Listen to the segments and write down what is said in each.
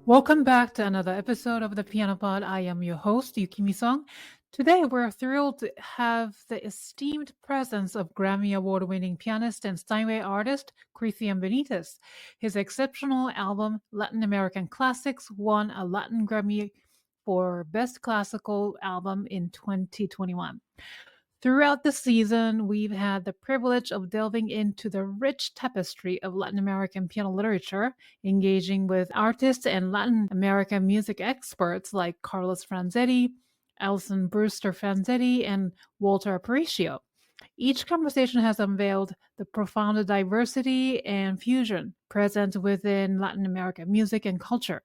Welcome back to another episode of the Piano Pod. I am your host, Yukimi. Today, we're thrilled to have the esteemed presence of Grammy Award-winning pianist and Steinway artist, Kristhyan Benitez. His exceptional album, Latin American Classics, won a Latin Grammy for Best Classical Album in 2021. Throughout the season, we've had the privilege of delving into the rich tapestry of Latin American piano literature, engaging with artists and Latin American music experts like Carlos Franzetti, Alison Brewster Franzetti, and Walter Aparicio. Each conversation has unveiled the profound diversity and fusion present within Latin American music and culture.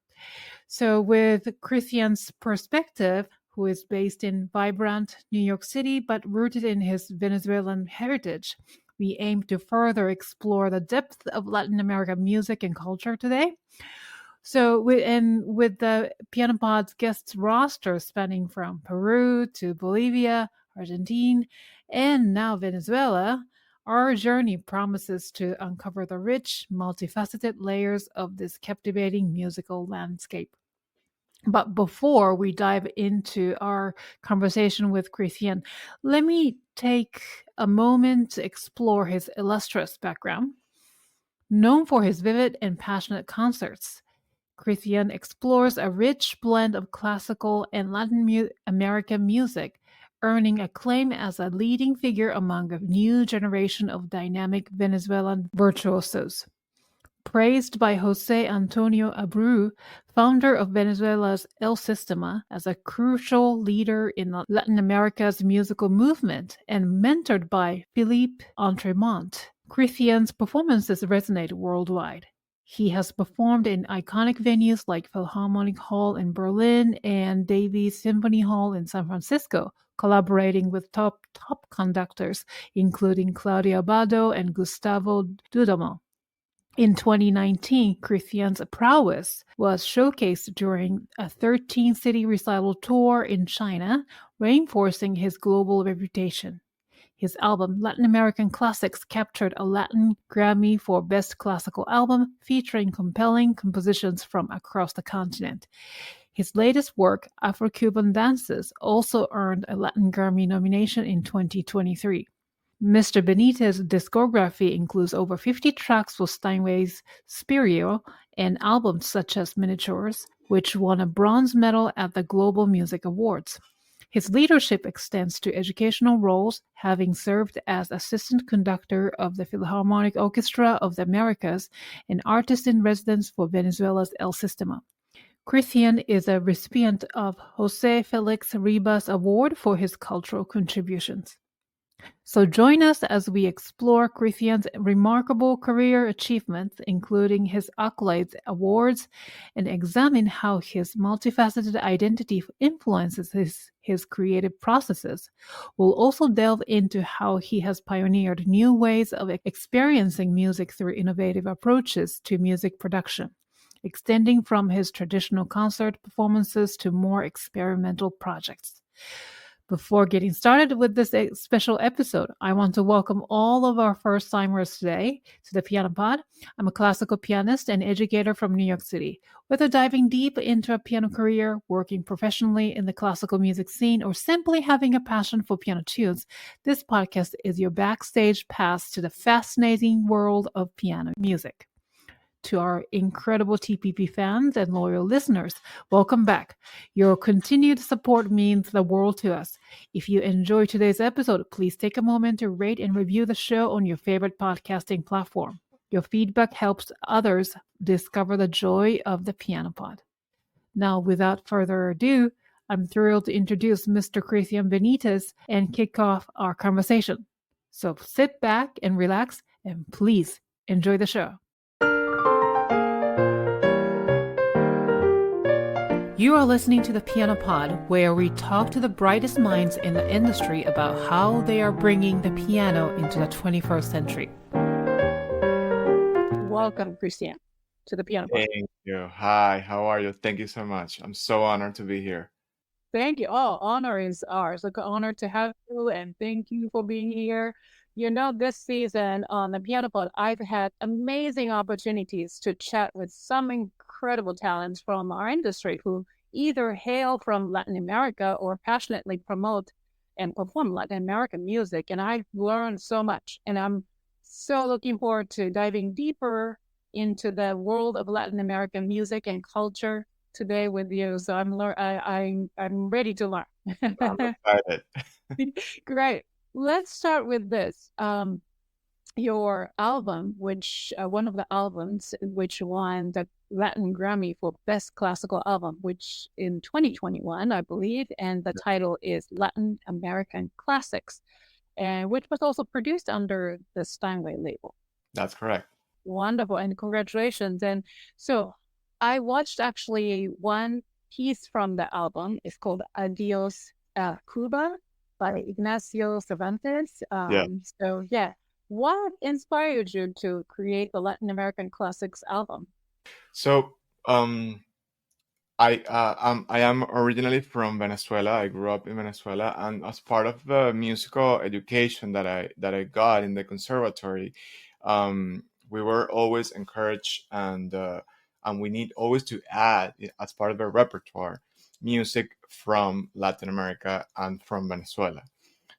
So with Kristhyan's perspective, who is based in vibrant New York City but rooted in his Venezuelan heritage, we aim to further explore the depth of Latin American music and culture today. So, with the Piano Pod's guests roster spanning from Peru to Bolivia, Argentina, and now Venezuela, our journey promises to uncover the rich, multifaceted layers of this captivating musical landscape. But before we dive into our conversation with Kristhyan, let me take a moment to explore his illustrious background. Known for his vivid and passionate concerts, Kristhyan explores a rich blend of classical and Latin American music, earning acclaim as a leading figure among a new generation of dynamic Venezuelan virtuosos. Praised by José Antonio Abreu, founder of Venezuela's El Sistema, as a crucial leader in Latin America's musical movement and mentored by Philippe Entremont, Kristhyan's performances resonate worldwide. He has performed in iconic venues like Philharmonic Hall in Berlin and Davies Symphony Hall in San Francisco, collaborating with top conductors, including Claudio Abbado and Gustavo Dudamel. In 2019, Kristhyan's prowess was showcased during a 13-city recital tour in China, reinforcing his global reputation. His album, Latin American Classics, captured a Latin Grammy for Best Classical Album, featuring compelling compositions from across the continent. His latest work, Afro-Cuban Dances, also earned a Latin Grammy nomination in 2023. Mr. Benitez's discography includes over 50 tracks for Steinway's Spirio and albums such as Miniatures, which won a bronze medal at the Global Music Awards. His leadership extends to educational roles, having served as assistant conductor of the Philharmonic Orchestra of the Americas and artist in residence for Venezuela's El Sistema. Kristhyan is a recipient of José Felix Ribas Award for his cultural contributions. So join us as we explore Kristhyan's remarkable career achievements, including his accolades, awards, and examine how his multifaceted identity influences his creative processes. We'll also delve into how he has pioneered new ways of experiencing music through innovative approaches to music production, extending from his traditional concert performances to more experimental projects. Before getting started with this special episode, I want to welcome all of our first timers today to the Piano Pod. I'm a classical pianist and educator from New York City. Whether diving deep into a piano career, working professionally in the classical music scene, or simply having a passion for piano tunes, this podcast is your backstage pass to the fascinating world of piano music. To our incredible TPP fans and loyal listeners, welcome back. Your continued support means the world to us. If you enjoy today's episode, please take a moment to rate and review the show on your favorite podcasting platform. Your feedback helps others discover the joy of the Piano Pod. Now, without further ado, I'm thrilled to introduce Mr. Kristhyan Benitez and kick off our conversation. So sit back and relax, and please enjoy the show. You are listening to the Piano Pod, where we talk to the brightest minds in the industry about how they are bringing the piano into the 21st century. Welcome, Kristhyan, to the Piano Pod. Thank you. Hi, how are you? Thank you so much. I'm so honored to be here. Thank you. Oh, honor is ours. Like an honor to have you, and thank you for being here. You know, this season on the Piano Pod, I've had amazing opportunities to chat with some incredible talents from our industry who either hail from Latin America or passionately promote and perform Latin American music. And I've learned so much, and I'm so looking forward to diving deeper into the world of Latin American music and culture today with you. So I'm ready to learn. I'm excited. Great. Let's start with this. Your album, which one of the albums which won the Latin Grammy for Best Classical Album, which in 2021, I believe, and the title is Latin American Classics, and which was also produced under the Steinway label. That's correct. Wonderful, and congratulations. And so I watched actually one piece from the album. It's called Adios, Cuba by Ignacio Cervantes. So yeah, what inspired you to create the Latin American Classics album? So I am originally from Venezuela. I grew up in Venezuela, and as part of the musical education that I got in the conservatory, we were always encouraged and we need always to add as part of our repertoire music from Latin America and from Venezuela.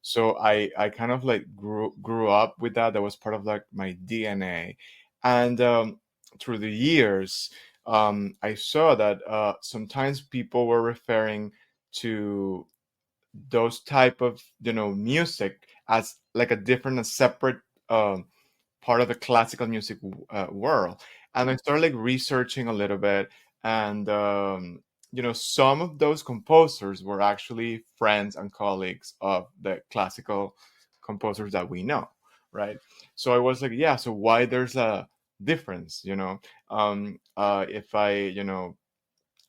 So I kind of like grew up with that. That was part of like my DNA, and through the years, I saw that sometimes people were referring to those type of music as like a different, a separate part of the classical music world. And I started like researching a little bit, and some of those composers were actually friends and colleagues of the classical composers that we know, right? So I was like, yeah, so why there's a difference, if I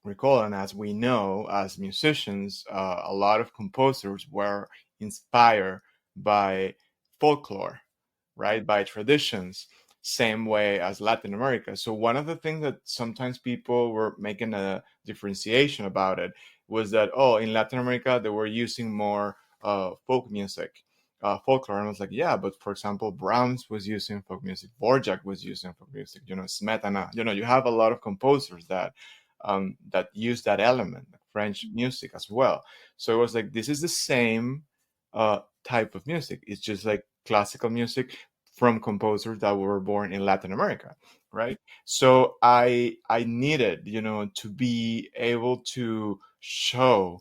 recall, and as we know as musicians, a lot of composers were inspired by folklore, right, by traditions, same way as Latin America. So one of the things that sometimes people were making a differentiation about it was that, oh, in Latin America they were using more folk music, folklore. And I was like, yeah, but for example, Brahms was using folk music, Borjak was using folk music, Smetana, you have a lot of composers that use that element, French music as well. So it was like, this is the same type of music. It's just like classical music from composers that were born in Latin America, right? So I needed, to be able to show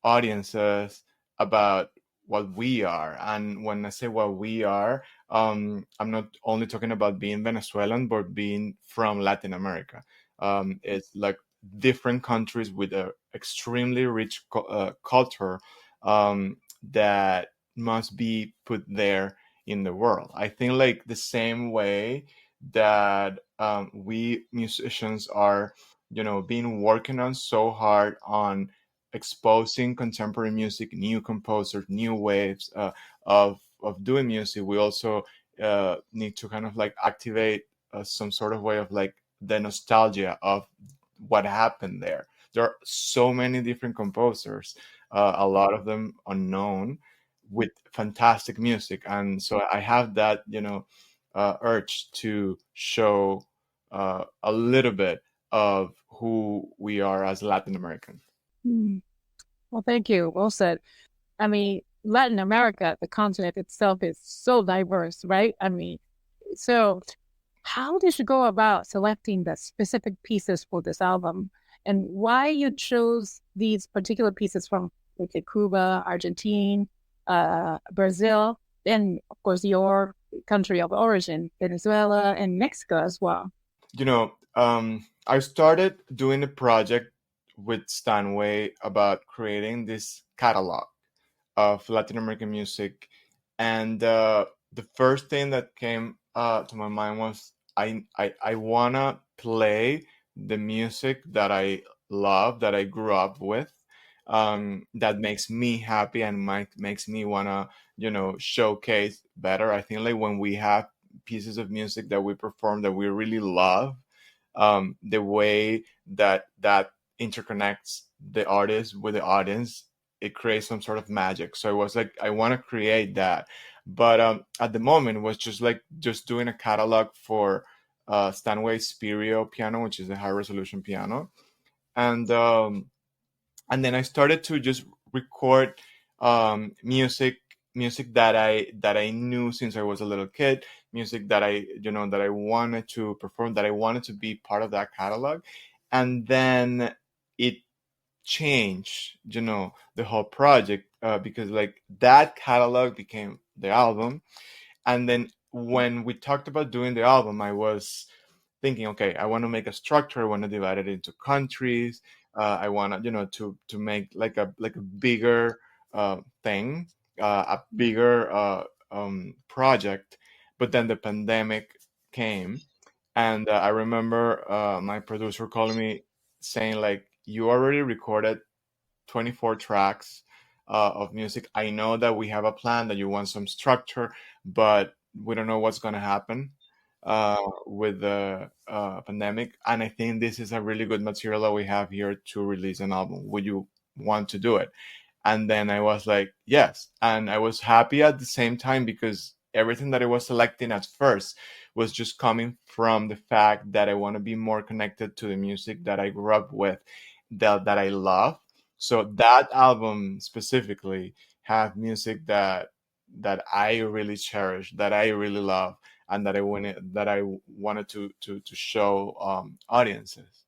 audiences about what we are. And when I say what we are, I'm not only talking about being Venezuelan, but being from Latin America. It's like different countries with a extremely rich culture that must be put there in the world. I think like the same way that we musicians are, being working on so hard on exposing contemporary music, new composers, new waves of doing music. We also need to kind of like activate some sort of way of like the nostalgia of what happened there. there are so many different composers, a lot of them unknown, with fantastic music. And so I have that, urge to show a little bit of who we are as Latin Americans. Hmm. Well, thank you. Well said. I mean, Latin America, the continent itself is so diverse, right? I mean, so how did you go about selecting the specific pieces for this album and why you chose these particular pieces from like Cuba, Argentina, Brazil, and of course your country of origin, Venezuela and Mexico as well? I started doing a project with Steinway about creating this catalog of Latin American music, and the first thing that came to my mind was I wanna play the music that I love, that I grew up with, that makes me happy and makes me wanna showcase better. I think like when we have pieces of music that we perform that we really love, the way that interconnects the artist with the audience, it creates some sort of magic. So it was like I want to create that, but at the moment it was just doing a catalog for Stanway Stereo piano, which is a high resolution piano, and then I started to just record music that I knew since I was a little kid, music that I wanted to perform, that I wanted to be part of that catalog, and then it changed, the whole project, because like that catalog became the album. And then when we talked about doing the album, I was thinking, okay, I want to make a structure. I want to divide it into countries. I want to, to make like a bigger thing, a bigger project. But then the pandemic came, and I remember my producer calling me saying like, "You already recorded 24 tracks of music. I know that we have a plan, that you want some structure, but we don't know what's going to happen with the pandemic. And I think this is a really good material that we have here to release an album. Would you want to do it?" And then I was like, yes. And I was happy at the same time because everything that I was selecting at first was just coming from the fact that I want to be more connected to the music that I grew up with, that I love. So that album specifically have music that I really cherish, that I really love, and that I wanted to show audiences.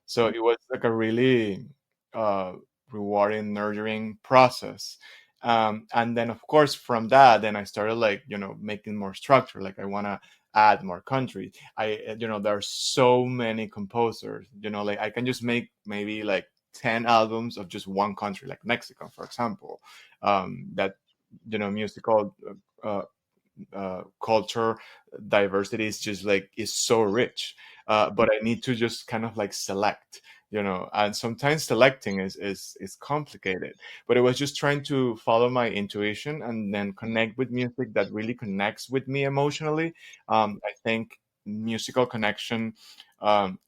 So it was like a really uh, rewarding, nurturing process. And then, of course, from that, then I started like making more structure. Like I want to add more countries. There are so many composers. Like I can just make maybe like 10 albums of just one country, like Mexico, for example. That musical uh, culture diversity is just like is so rich, but I need to just kind of like select, and sometimes selecting is complicated. But I was just trying to follow my intuition and then connect with music that really connects with me emotionally. I think musical connection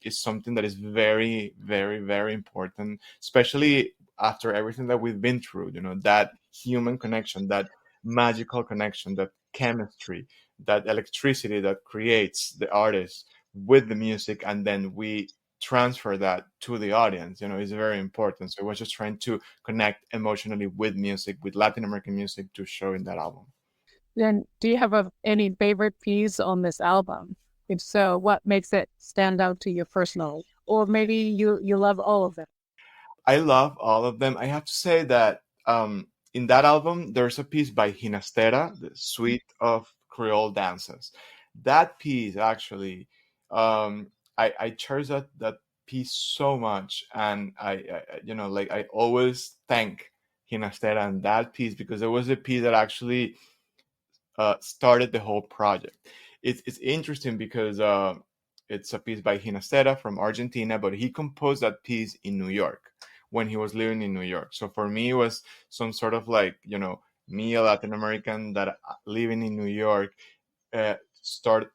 is something that is very, very, very important, especially after everything that we've been through. That human connection, that magical connection, that chemistry, that electricity that creates the artist with the music, and then we transfer that to the audience, is very important. So I was just trying to connect emotionally with music, with Latin American music, to show in that album. Then, do you have any favorite piece on this album? If so, what makes it stand out to you personally? Or maybe you love all of them? I love all of them. I have to say that in that album, there's a piece by Ginastera, the Suite of Creole Dances. That piece, actually, I cherish that piece so much, and like I always thank Ginastera and that piece, because it was a piece that actually started the whole project. It's interesting because it's a piece by Ginastera from Argentina, but he composed that piece in New York when he was living in New York. So for me, it was some sort of like, me, a Latin American that living in New York, start,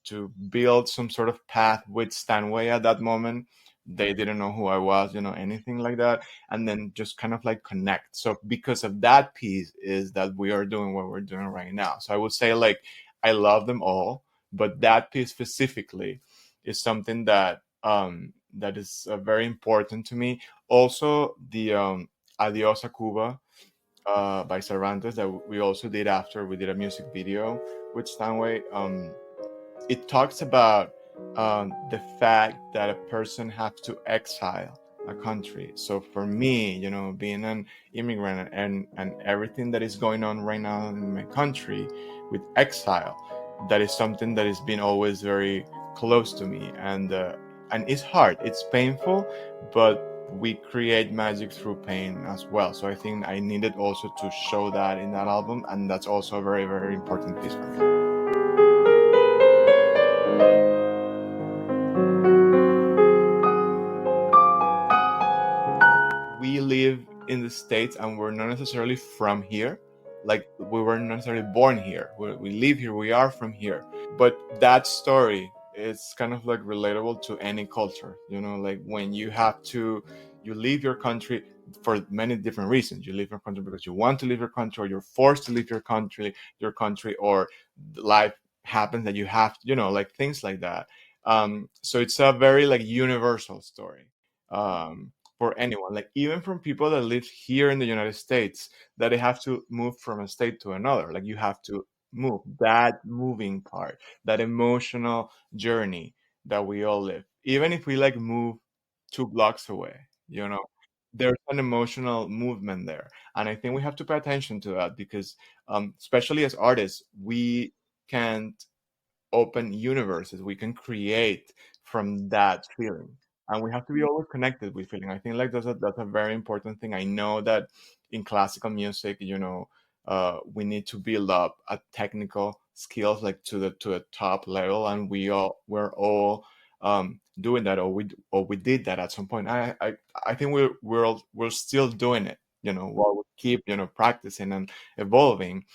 to build some sort of path with Stanway at that moment they didn't know who I was, anything like that, and then just kind of like connect. So because of that piece is that we are doing what we're doing right now. So I would say like I love them all, but that piece specifically is something that is very important to me. Also, the Adios a Cuba by Cervantes that we also did after we did a music video with Steinway. It talks about the fact that a person has to exile a country. So for me, being an immigrant and everything that is going on right now in my country with exile, that is something that has been always very close to me, and it's hard, it's painful, but we create magic through pain as well. So I think I needed also to show that in that album, and that's also a very, very important piece for me. We live in the States and we're not necessarily from here. Like we weren't necessarily born here. We live here, we are from here. But that story is kind of like relatable to any culture. Like when you leave your country for many different reasons. You leave your country because you want to leave your country, or you're forced to leave your country, or life happens that you have, like things like that. So it's a very like universal story. For anyone, like even from people that live here in the United States, that they have to move from a state to another. Like you have to move, that moving part, that emotional journey that we all live. Even if we like move 2 blocks away, there's an emotional movement there. And I think we have to pay attention to that because, especially as artists, we can't open universes we can create from that feeling, and we have to be always connected with feeling. I think like that's a very important thing. I know that in classical music, we need to build up a technical skills like to the top level, and we're all doing that, or we did that at some point. I think we're still doing it, while we keep practicing and evolving.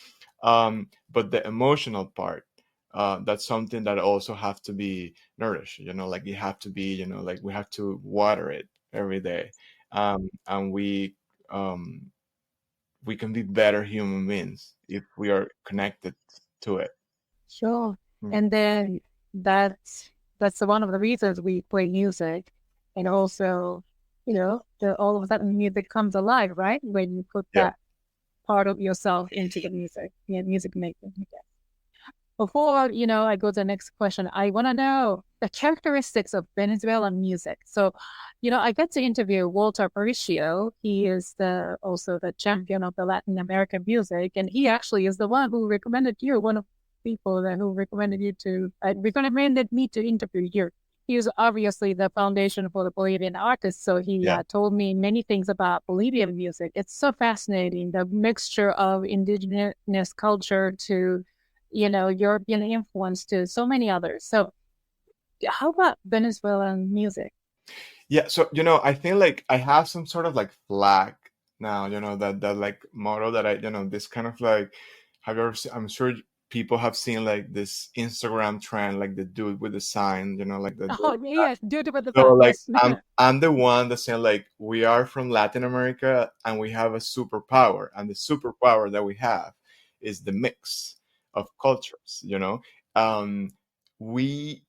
But the emotional part, that's something that also have to be nourished, like you have to be, like we have to water it every day. And we can be better human beings if we are connected to it. Sure. Mm. And then that's one of the reasons we play music. And also, all of a sudden music comes alive, right? When you put Yeah. that part of yourself into the music, music making. Yeah. Before, I go to the next question, I want to know the characteristics of Venezuelan music. So, I get to interview Walter Aparicio. He is also the champion of the Latin American music. And he actually is the one who recommended you, one of the people who recommended me to interview you. He is obviously the foundation for the Bolivian artists. So he told me many things about Bolivian music. It's so fascinating, the mixture of indigenous culture to European influence to so many others. So how about Venezuelan music? Yeah, so I think like I have some sort of like flag now, that like motto that this kind of like, have you ever seen, I'm sure people have seen like this Instagram trend, like the dude with the sign, like the Oh yes, do it with the so sign. like Yes. I'm the one that's saying like we are from Latin America and we have a superpower, and the superpower that we have is the mix of cultures. Um, we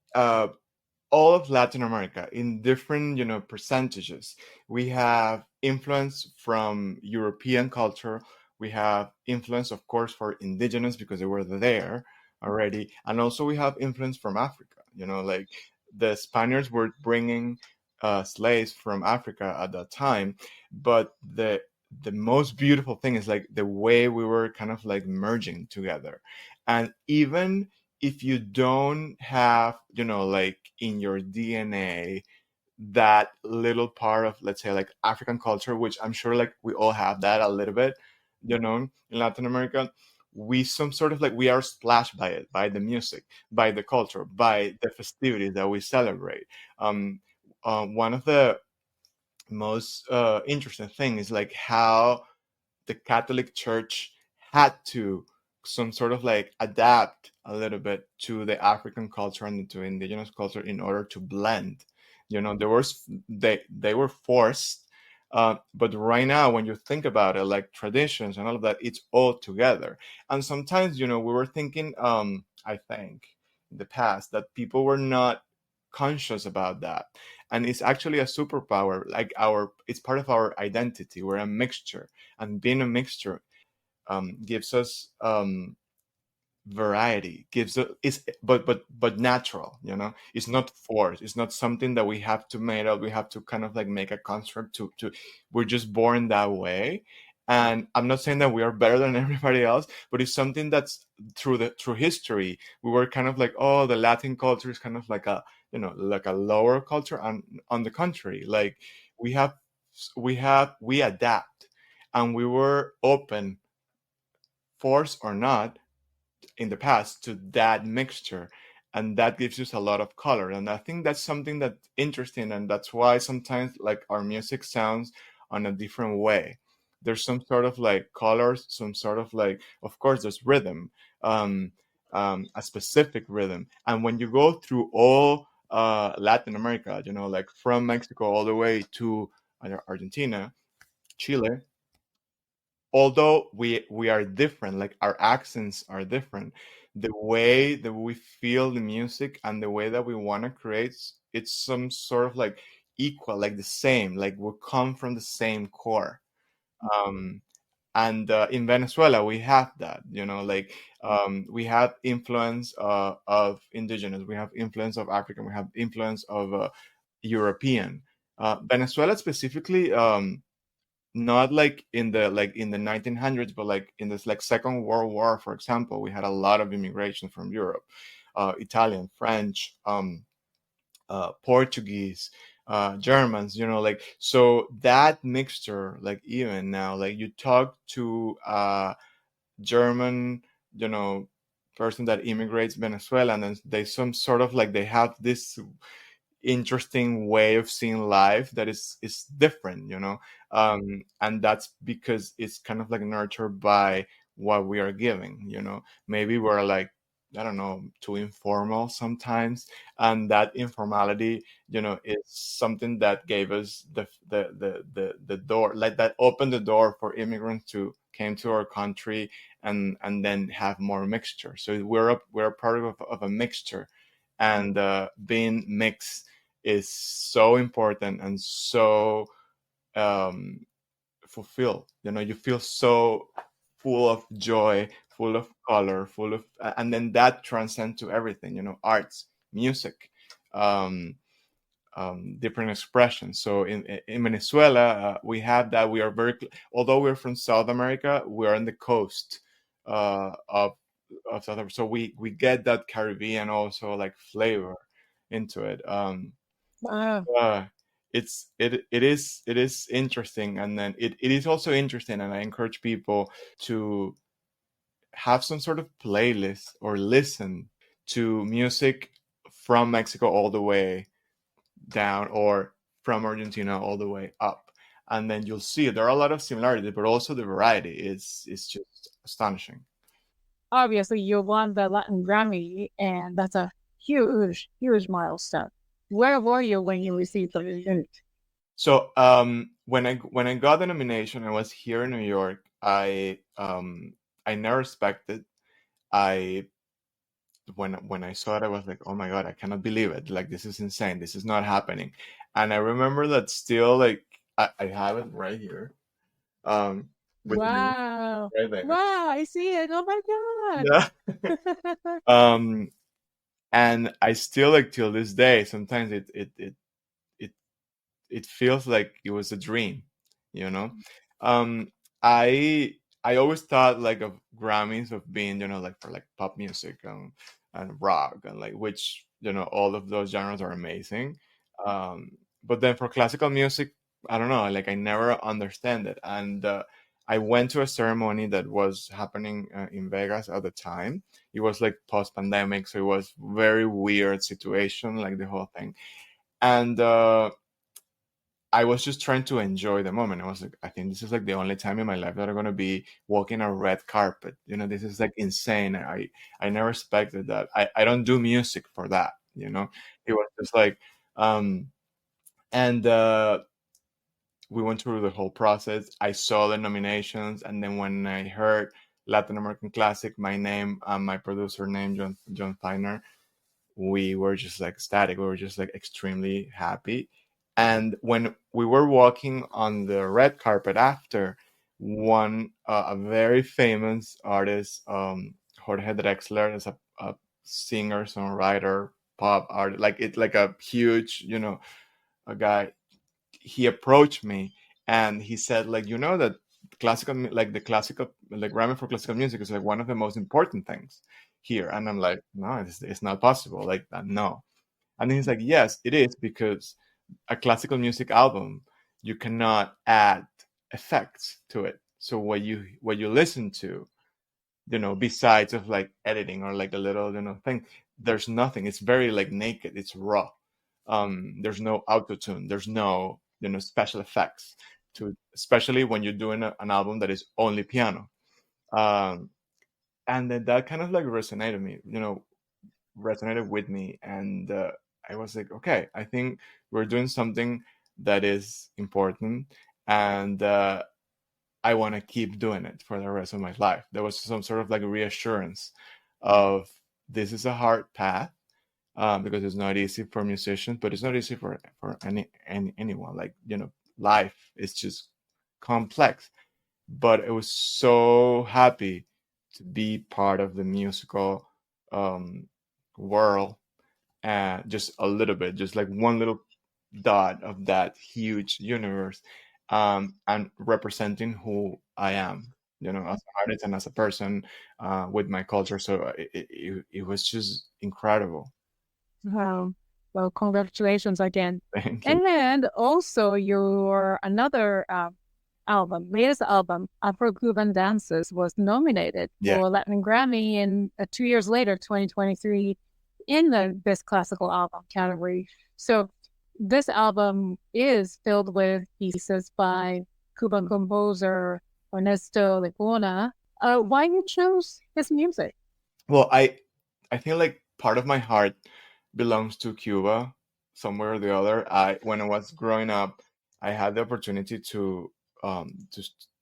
all of Latin America in different percentages. We have influence from European culture. We have influence, of course, for indigenous because they were there already, and also we have influence from Africa. Like the Spaniards were bringing slaves from Africa at that time, but the most beautiful thing is like the way we were kind of like merging together. And even if you don't have, like in your DNA, that little part of, let's say, like African culture, which I'm sure like we all have that a little bit, in Latin America, some sort of like we are splashed by it, by the music, by the culture, by the festivities that we celebrate. One of the most interesting thing is like how the Catholic Church had to some sort of like adapt a little bit to the African culture and to indigenous culture in order to blend. You know, they were forced. But right now, when you think about it, like traditions and all of that, it's all together. And sometimes, you know, we were thinking, I think, in the past, that people were not conscious about that, and it's actually a superpower. Like it's part of our identity. We're a mixture, and being a mixture gives us variety, gives it is but natural, you know. It's not forced, it's not something that we have to make up, we have to kind of like make a construct to we're just born that way. And I'm not saying that we are better than everybody else, but it's something that's through history. We were kind of like, oh, the Latin culture is kind of like a, you know, like a lower culture. And on the contrary, like we have we adapt, and we were open, force or not, in the past, to that mixture, and that gives us a lot of color. And I think that's something that's interesting, and that's why sometimes like our music sounds on a different way. There's some sort of like colors, some sort of like, of course there's rhythm, um, a specific rhythm. And when you go through all Latin America, you know, like from Mexico all the way to Argentina, Chile, although we are different, like our accents are different, the way that we feel the music and the way that we want to create, it's some sort of like equal, like the same, like we come from the same core. um and in Venezuela we have that, you know, like we have influence of indigenous, we have influence of African, we have influence of European. Venezuela specifically, not like in the 1900s, but like in this like Second World War, for example, we had a lot of immigration from Europe, Italian, French, Portuguese, Germans, you know, like, so that mixture, like even now, like you talk to a German, you know, person that immigrates Venezuela, and then they some sort of like they have this interesting way of seeing life that is different, you know. And that's because it's kind of like nurtured by what we are giving, you know. Maybe we're like, I don't know, too informal sometimes, and that informality, you know, is something that gave us the door, like that opened the door for immigrants to came to our country, and then have more mixture. So we're a part of a mixture, and being mixed is so important and so um, fulfilled. You know, you feel so full of joy, full of color, full of, and then that transcends to everything. You know, arts, music, um, different expressions. So in Venezuela, we have that. We are although we're from South America, we are on the coast of South Africa, so we get that Caribbean also like flavor into it. Wow. Uh, it is interesting, and then it is also interesting, and I encourage people to have some sort of playlist or listen to music from Mexico all the way down, or from Argentina all the way up, and then you'll see there are a lot of similarities, but also the variety is just astonishing. Obviously, you won the Latin Grammy, and that's a huge, huge milestone. Where were you when you received the unit? So when I got the nomination, I was here in New York. I never expected. I when I saw it, I was like, oh my god, I cannot believe it! Like, this is insane. This is not happening. And I remember that still, like I have it right here, um, with me Wow. right there. Wow, I see it. Oh my Yeah. God. um, and I still, like, till this day, sometimes it it feels like it was a dream, you know. um i I always thought like of Grammys of being, you know, like for like pop music and rock, and like, which, you know, all of those genres are amazing. um but then for classical music, I don't know, like I never understand it. And I went to a ceremony that was happening in Vegas at the time. It was like post pandemic, so it was very weird situation, like the whole thing. And I was just trying to enjoy the moment. I was like, I think this is like the only time in my life that I'm gonna be walking a red carpet. You know, this is like insane. I never expected that. I don't do music for that. You know, it was just like, um, And we went through the whole process. I saw the nominations, and then when I heard Latin American Classic, my name, my producer name, John Feiner, we were just like ecstatic. We were just like extremely happy. And when we were walking on the red carpet after, one a very famous artist, Jorge Drexler, is a singer, songwriter, pop artist, like it's like a huge, a guy. He approached me and he said, like, that like the classical, like Grammy for classical music is like one of the most important things here. And I'm like, no, it's not possible, like that, no. And then he's like, yes, it is, because a classical music album, you cannot add effects to it. So what you listen to, besides of like editing or like a little, thing, there's nothing. It's very like naked. It's raw. There's no auto tune. There's no, special effects to, especially when you're doing an album that is only piano. Um, and then that kind of like resonated with me, and I was like, okay, I think we're doing something that is important, and I want to keep doing it for the rest of my life. There was some sort of like reassurance of, this is a hard path, because it's not easy for musicians, but it's not easy for anyone. Like, life is just complex. But I was so happy to be part of the musical world, and just a little bit, just like one little dot of that huge universe, and representing who I am, as an artist and as a person, with my culture. So it was just incredible. Wow. Well, congratulations again. Thank you. And also your another latest album, Afro-Cuban Dances, was nominated Yeah. for Latin Grammy in 2 years later, 2023, in the Best Classical Album category. So this album is filled with pieces by Cuban composer Ernesto Lecuona. Why you chose his music? Well, I feel like part of my heart belongs to Cuba, somewhere or the other. When I was growing up, I had the opportunity to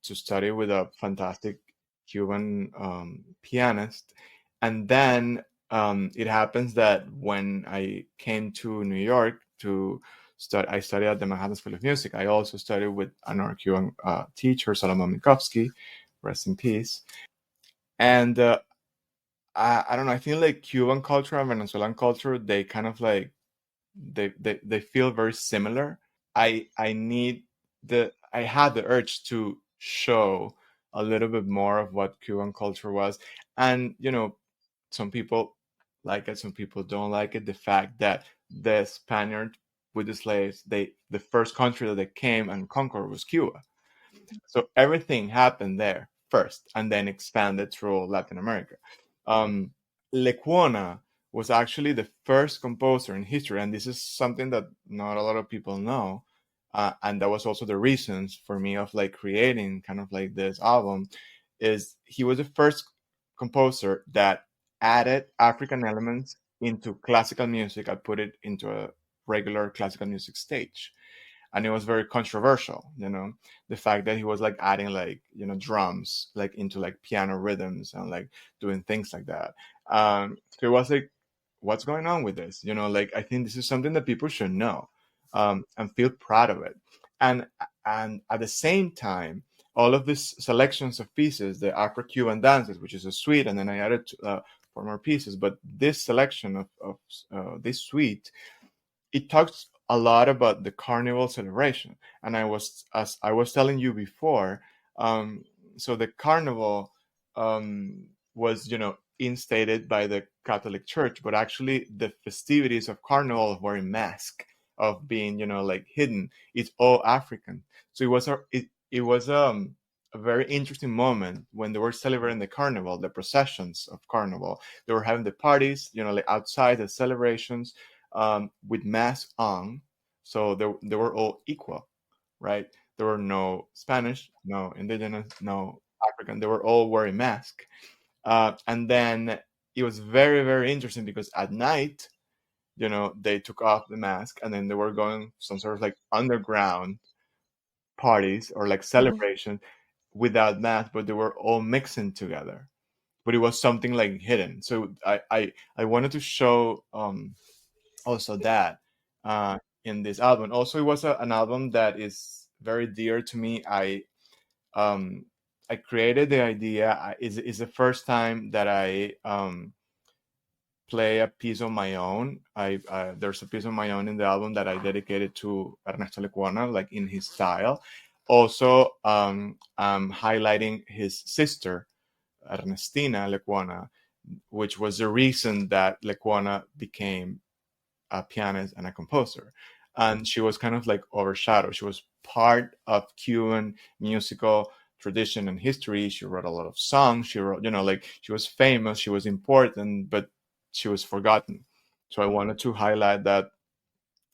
study with a fantastic Cuban pianist, and then it happens that when I came to New York to study, I studied at the Manhattan School of Music. I also studied with another Cuban teacher, Solomon Minkowski, rest in peace. And I don't know. I feel like Cuban culture and Venezuelan culture, they kind of like they feel very similar. I had the urge to show a little bit more of what Cuban culture was, and some people like it, some people don't like it. The fact that the Spaniard with the slaves, the first country that they came and conquered was Cuba. So everything happened there first, and then expanded through Latin America. Um, Lecuona was actually the first composer in history, and this is something that not a lot of people know. And that was also the reasons for me of like creating kind of like this album, is he was the first composer that added African elements into classical music. I put it into a regular classical music stage, and it was very controversial, the fact that he was like adding like drums like into like piano rhythms and like doing things like that. So it was like, what's going on with this, like, I think this is something that people should know, and feel proud of it. And at the same time, all of these selections of pieces, the Afro-Cuban Dances, which is a suite, and then I added 4 more pieces, but this selection of this suite, it talks a lot about the carnival celebration. And as I was telling you before, so the carnival was, instated by the Catholic Church, but actually the festivities of carnival of wearing mask, of being, like hidden, it's all African. So it was a very interesting moment when they were celebrating the carnival, the processions of carnival. They were having the parties, like outside the celebrations, with masks on. So they were all equal, right? There were no Spanish, no indigenous, no African. They were all wearing masks. And then it was very, very interesting because at night, they took off the mask, and then they were going some sort of like underground parties or like celebration without mask, but they were all mixing together. But it was something like hidden. So I wanted to show also that in this album. Also, it was an album that is very dear to me. Um, I created the idea. Is the first time that I play a piece on my own. There's a piece on my own in the album that I dedicated to Ernesto Lecuona, like in his style. Also, I'm highlighting his sister, Ernestina Lecuona, which was the reason that Lecuona became a pianist and a composer. And she was kind of like overshadowed. She was part of Cuban musical tradition and history. She wrote a lot of songs. She wrote, like she was famous, she was important, but she was forgotten. So I wanted to highlight that.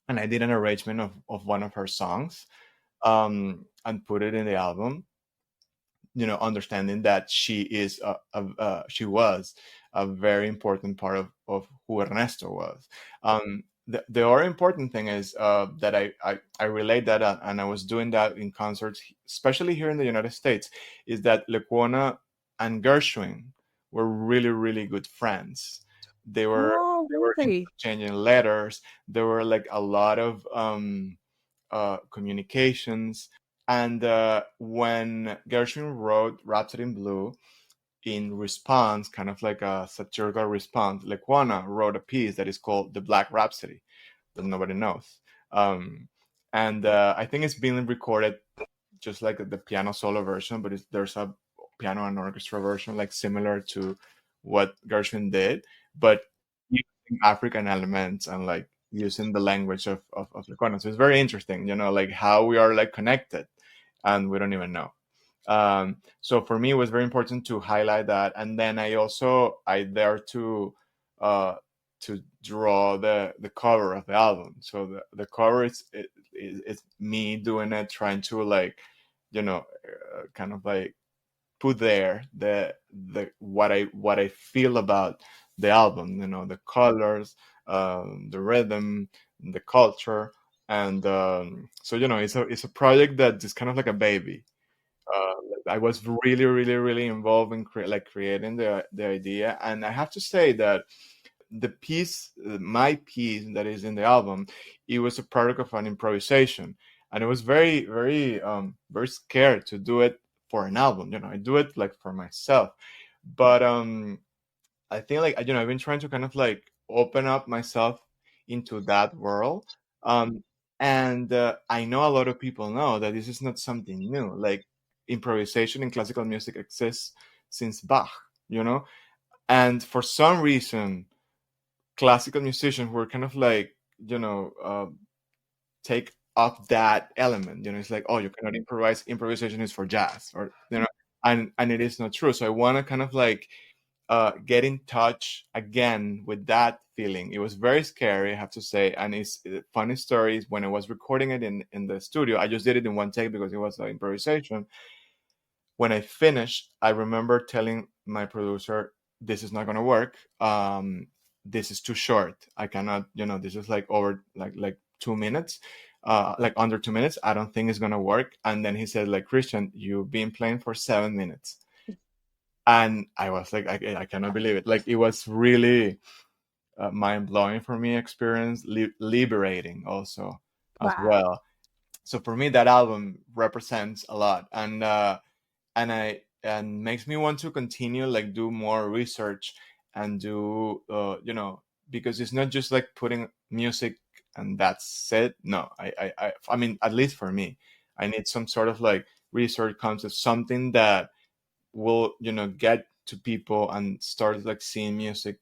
And I did an arrangement of one of her songs, and put it in the album, understanding that she was a very important part of who Ernesto was. The other important thing is that I relate that, and I was doing that in concerts, especially here in the United States, is that Lecuona and Gershwin were really, really good friends. They were Oh, they were really? exchanging letters. There were like a lot of communications. And when Gershwin wrote Rhapsody in Blue, in response, kind of like a satirical response, Lecuona wrote a piece that is called The Black Rhapsody that nobody knows. Um, and I think it's been recorded just like the piano solo version, but there's a piano and orchestra version, like similar to what Gershwin did, but using African elements and like using the language of Lecuona. So it's very interesting, like how we are like connected and we don't even know. So for me, it was very important to highlight that. And then I dare to draw the cover of the album. So the cover is me doing it, trying to like, kind of like put there the what I feel about the album, the colors, the rhythm, the culture. And so it's a project that is kind of like a baby. uh, I was really, really, really involved in creating the idea, and I have to say that the piece, my piece that is in the album, it was a product of an improvisation, and it was very, very, very scared to do it for an album. I do it like for myself, but I think like I've been trying to kind of like open up myself into that world. Um, and I know a lot of people know that this is not something new. Like improvisation in classical music exists since Bach, you know. And for some reason, classical musicians were kind of like take up that element. It's like, oh, you cannot improvise. Improvisation is for jazz, or and it is not true. So I want to kind of like get in touch again with that feeling. It was very scary, I have to say. And it's funny stories when I was recording it in the studio. I just did it in one take because it was an improvisation. When I finished, I remember telling my producer, "This is not going to work. This is too short. I cannot. This is like over like 2 minutes." Like under 2 minutes, I don't think it's gonna work. And then he said, like, Kristhyan, you've been playing for 7 minutes. And I was like, I cannot believe it. Like, it was really mind blowing for me experience, liberating also as Wow. well. So for me, that album represents a lot, and makes me want to continue, like, do more research and do because it's not just like putting music and that's it. No, I mean, at least for me, I need some sort of like research concept, something that will get to people and start like seeing music,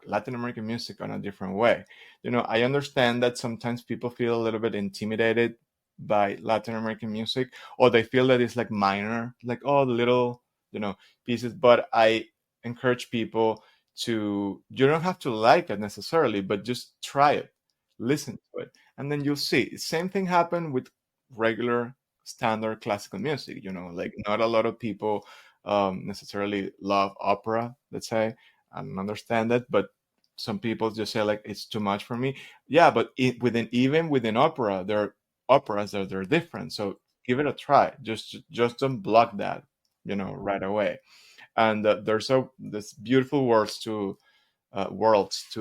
Latin American music, on a different way. I understand that sometimes people feel a little bit intimidated by Latin American music, or they feel that it's like minor, like, oh, the little pieces. But I encourage people to, you don't have to like it necessarily, but just try it, listen to it, and then you'll see. Same thing happened with regular standard classical music. Like, not a lot of people necessarily love opera, let's say. I don't understand that, but some people just say like it's too much for me. Yeah, but even within opera, there are operas that are different. So give it a try. Just don't block that, right away. And there's this beautiful worlds to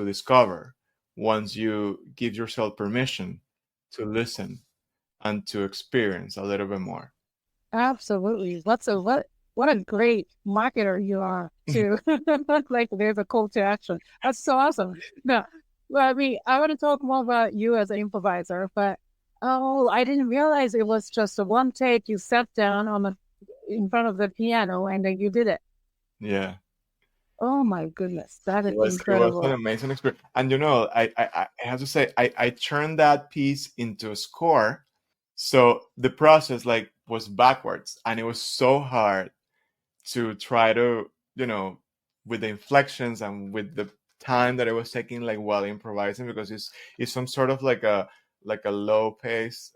discover once you give yourself permission to listen and to experience a little bit more. Absolutely. What a great marketer you are too. Like there's a call to action. That's so awesome. No, well, I mean, I want to talk more about you as an improviser, but I didn't realize it was just a one take. You sat down in front of the piano and then you did it. Yeah. Oh my goodness, that is It was incredible. an amazing experience. And I have to say, I turned that piece into a score. So the process like was backwards, and it was so hard to try to, with the inflections and with the time that I was taking like while improvising, because it's some sort of like a low pace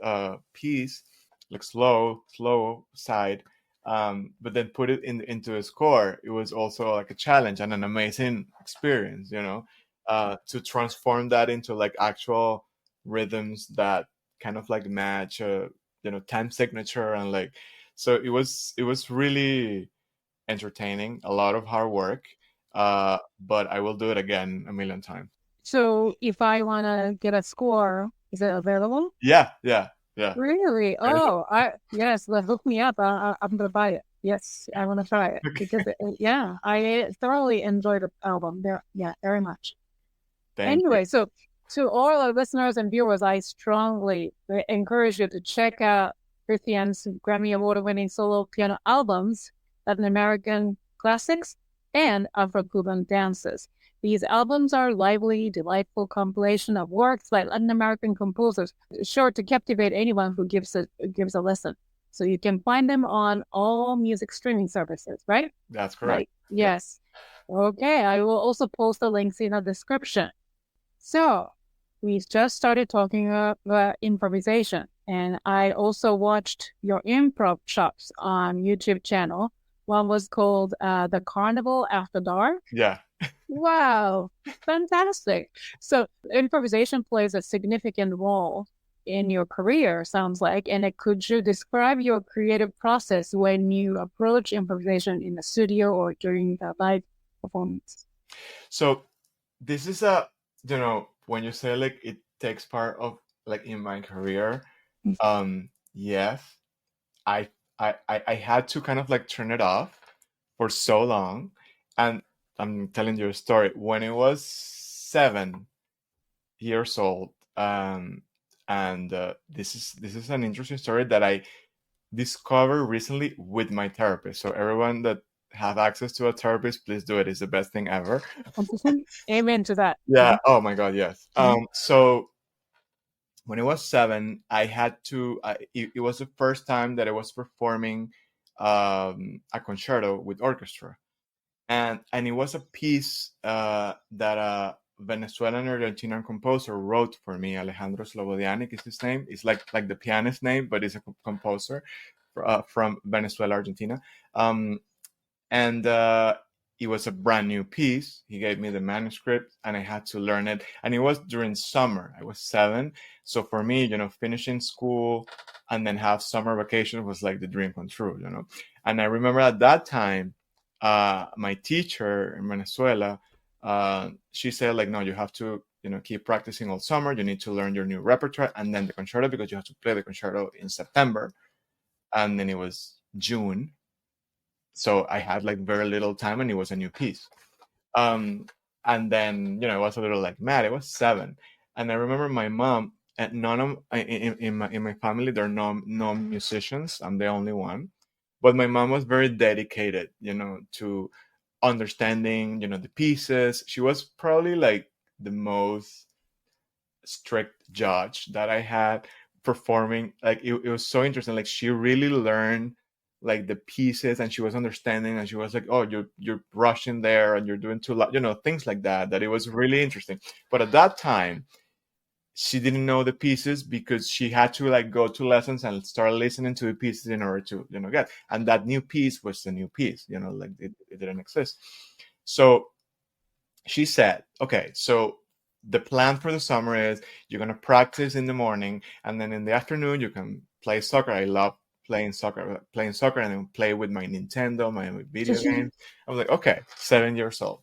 piece, like slow side. But then put it into a score. It was also like a challenge and an amazing experience, to transform that into like actual rhythms that kind of like match, time signature, and like, so it was really entertaining, a lot of hard work, but I will do it again a million times. So if I want to get a score, is it available? Yeah. Really? Oh, yes. Hook me up. I'm gonna buy it. Yes, I want to try it because yeah, I thoroughly enjoyed the album. There, yeah, very much. Thank you. Anyway, so to all our listeners and viewers, I strongly encourage you to check out Kristhyan's Grammy Award-winning solo piano albums, Latin American Classics and Afro-Cuban Dances. These albums are lively, delightful compilation of works by Latin American composers, sure to captivate anyone who gives a listen. So you can find them on all music streaming services, right? That's correct. Right. Yes. Okay. I will also post the links in the description. So we just started talking about improvisation, and I also watched your improv shops on YouTube channel. One was called the Carnival After Dark. Yeah. Wow, fantastic. So improvisation plays a significant role in your career, sounds like. And could you describe your creative process when you approach improvisation in the studio or during the live performance? So this is when you say like it takes part of like in my career, yes, I had to kind of like turn it off for so long. And I'm telling you a story. When I was 7 years old, and this is an interesting story that I discovered recently with my therapist. So everyone that have access to a therapist, please do it. It's the best thing ever. Amen to that. Yeah. Oh my God. Yes. So when I was 7, I had to. It was the first time that I was performing a concerto with orchestra, and it was a piece that a Venezuelan Argentinian composer wrote for me. Alejandro Slobodianik is his name. It's like the pianist name, but he's a composer from Venezuela, Argentina. And it was a brand new piece. He gave me the manuscript and I had to learn it. And it was during summer. I was 7. So for me, finishing school and then have summer vacation was like the dream come true, And I remember at that time, my teacher in Venezuela, she said like, no, you have to, keep practicing all summer. You need to learn your new repertoire and then the concerto, because you have to play the concerto in September. And then it was June. So I had like very little time and it was a new piece. And then, I was a little like mad. I was 7. And I remember my mom, and none of in my family, there are no musicians. I'm the only one. But my mom was very dedicated, to understanding, the pieces. She was probably like the most strict judge that I had performing. Like it was so interesting. Like she really learned like the pieces, and she was understanding, and she was like, oh, you're rushing there and you're doing too loud, things like that it was really interesting. But at that time she didn't know the pieces because she had to like go to lessons and start listening to the pieces in order to get, and that new piece was the new piece, like it didn't exist. So she said, okay, so the plan for the summer is you're going to practice in the morning, and then in the afternoon you can play soccer. I love playing soccer, and then play with my Nintendo, my video games. I was like, okay, 7 years old.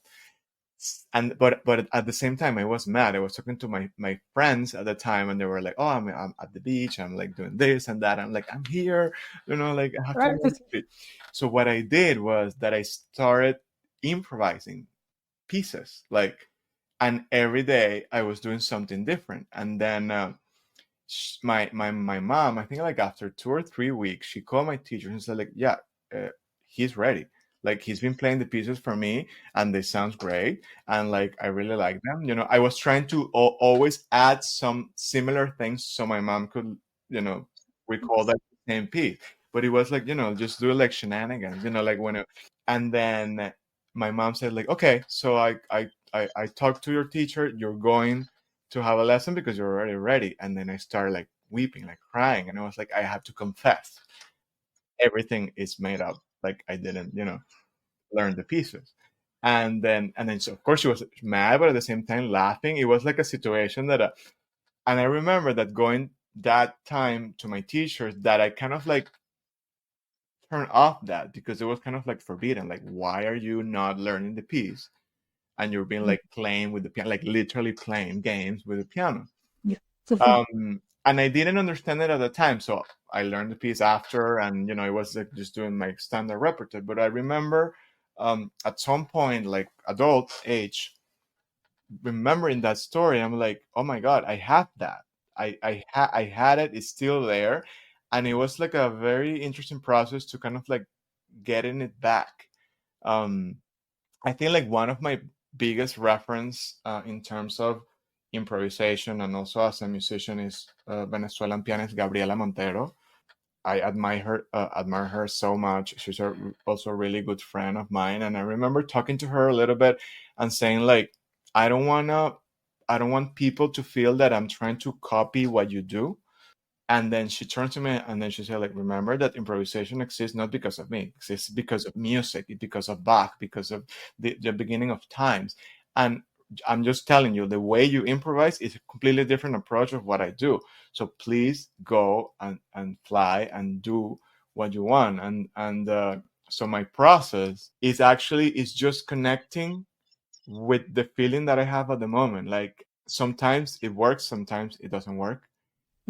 And but at the same time I was mad. I was talking to my friends at the time, and they were like, oh, I'm at the beach, I'm like doing this and that. I'm like, I'm here, like I have to Right. learn to beat. So what I did was that I started improvising pieces, like, and every day I was doing something different. And then my mom, I think like after 2 or 3 weeks, she called my teacher and said like, yeah, uh, he's ready. Like he's been playing the pieces for me, and they sounds great, and like I really like them. I was trying to always add some similar things so my mom could, recall that same piece. But it was like, just do like shenanigans, like when and then my mom said like, okay, so I talked to your teacher, you're going to have a lesson because you're already ready. And then I started like weeping, like crying, and I was like, I have to confess, everything is made up, like I didn't, learn the pieces. And then so of course she was mad, but at the same time laughing. It was like a situation that and I remember that going that time to my teachers, that I kind of like turned off that, because it was kind of like forbidden. Like, why are you not learning the piece, and you're being like playing with the piano, like literally playing games with the piano? Yeah. And I didn't understand it at the time, so I learned the piece after, and it was like just doing my standard repertoire. But I remember at some point, like adult age, remembering that story, I'm like, oh my god, I have that. I had it. It's still there, and it was like a very interesting process to kind of like getting it back. Um, I think like one of my biggest reference in terms of improvisation and also as a musician is Venezuelan pianist Gabriela Montero. I admire her so much. She's also a really good friend of mine, and I remember talking to her a little bit and saying like, I don't wanna, I don't want people to feel that I'm trying to copy what you do. And then she turned to me and then she said, like, remember that improvisation exists not because of me, it exists because of music, because of Bach, because of the beginning of times. And I'm just telling you, the way you improvise is a completely different approach of what I do. So please go and fly and do what you want. And so my process is just connecting with the feeling that I have at the moment. Like sometimes it works, sometimes it doesn't work,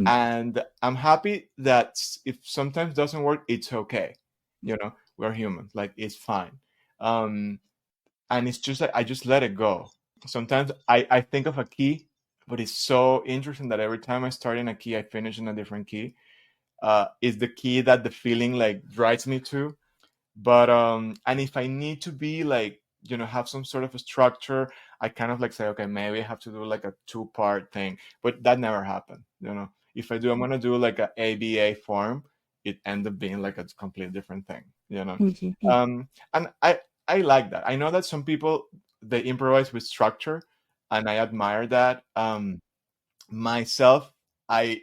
and I'm happy that if sometimes doesn't work, it's okay. We're humans, like it's fine. um and it's just like I just let it go. Sometimes I think of a key, but it's so interesting that every time I start in a key, I finish in a different key. Is the key that the feeling like drives me to. But and if I need to be like, have some sort of a structure, I kind of like say, okay, maybe I have to do like a two-part thing, but that never happened. If I do, I'm gonna do like a ABA form, it end up being like a completely different thing. And I like that. I know that some people, they improvise with structure, and I admire that. Myself, i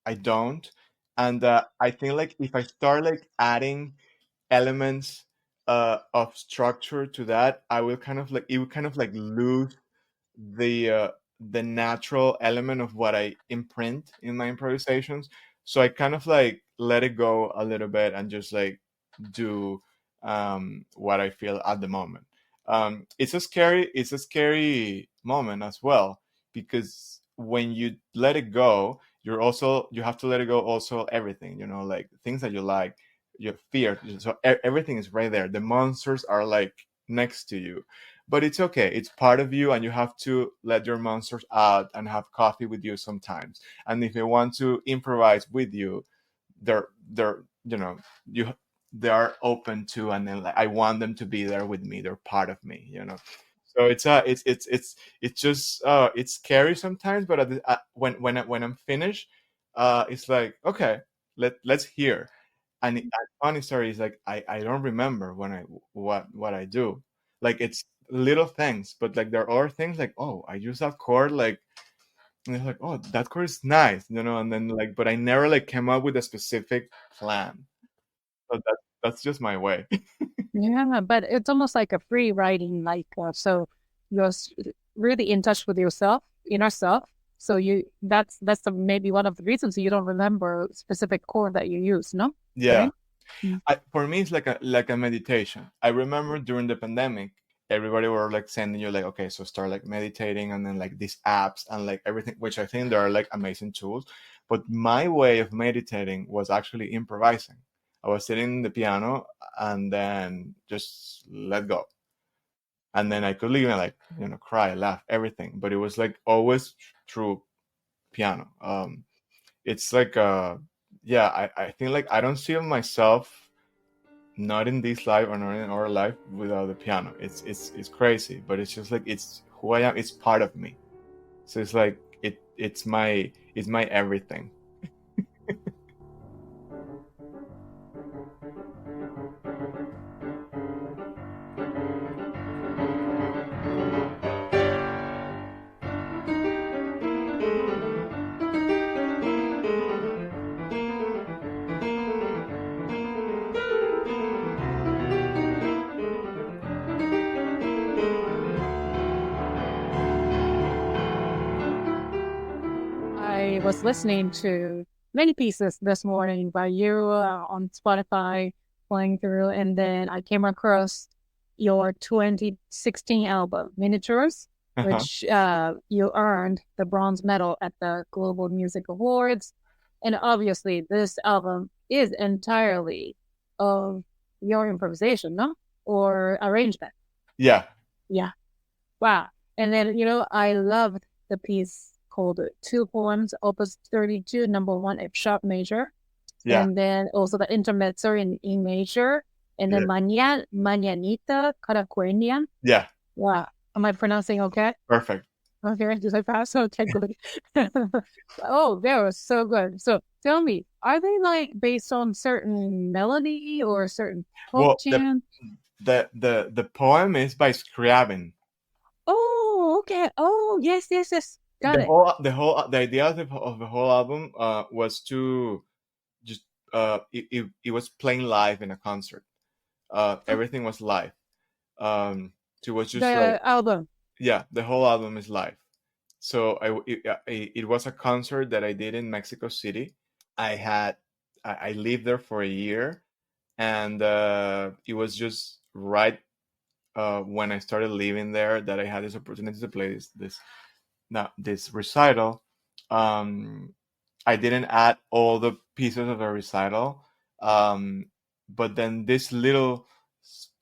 I don't. And I think like if I start like adding elements of structure to that, I will kind of like it would kind of like lose the natural element of what I imprint in my improvisations. So I kind of like let it go a little bit and just like do what I feel at the moment. It's a scary moment as well, because when you let it go, you have to let it go also everything, like things that you like, your fear. So everything is right there. The monsters are like next to you, but it's okay. It's part of you, and you have to let your monsters out and have coffee with you sometimes. And if they want to improvise with you, they're you they are open to, and then like I want them to be there with me. They're part of me. So it's just it's scary sometimes, but when I'm finished, it's like, okay, let's hear. And funny story is like I don't remember when I what I do. Like it's little things, but like there are things like, oh, I use that chord, like, and it's like, oh, that chord is nice. And then like, but I never like came up with a specific plan. So that's just my way. Yeah, but it's almost like a free writing, like so you're really in touch with yourself, inner self. So that's maybe one of the reasons you don't remember a specific chord that you use, no? Yeah. Right? Mm. For me, it's like a meditation. I remember during the pandemic, everybody were like sending you like, okay, so start like meditating, and then like these apps and like everything, which I think they are like amazing tools. But my way of meditating was actually improvising. I was sitting in the piano and then just let go. And then I could even like, cry, laugh, everything. But it was like always through piano. It's like yeah, I think like I don't see myself not in this life or not in our life without the piano. It's crazy, but it's just like it's who I am. It's part of me. So it's like it's my everything. I was listening to many pieces this morning by you on Spotify, playing through, and then I came across your 2016 album, Miniatures, Uh-huh. which you earned the bronze medal at the Global Music Awards. And obviously, this album is entirely of your improvisation, no? Or arrangement. Yeah. Yeah. Wow. And then, I loved the piece called Two Poems, Opus 32, number 1, F sharp major. Yeah. And then also the intermezzo in E major. And then Mañanita Caracuenian. Yeah. Wow. Am I pronouncing okay? Perfect. Okay. Did I pass? Okay, good. Oh, they were so good. So tell me, are they like based on certain melody or certain Well, folk chant? the poem is by Scriabin. Oh, okay. Oh, yes. Got The it. whole the idea of the whole album was to just it was playing live in a concert. Everything was live. So it was just like, The album. yeah, the whole album is live. So it was a concert that I did in Mexico City. I lived there for a year, and it was just right when I started living there that I had this opportunity to play this recital. Um, I didn't add all the pieces of the recital, but then these little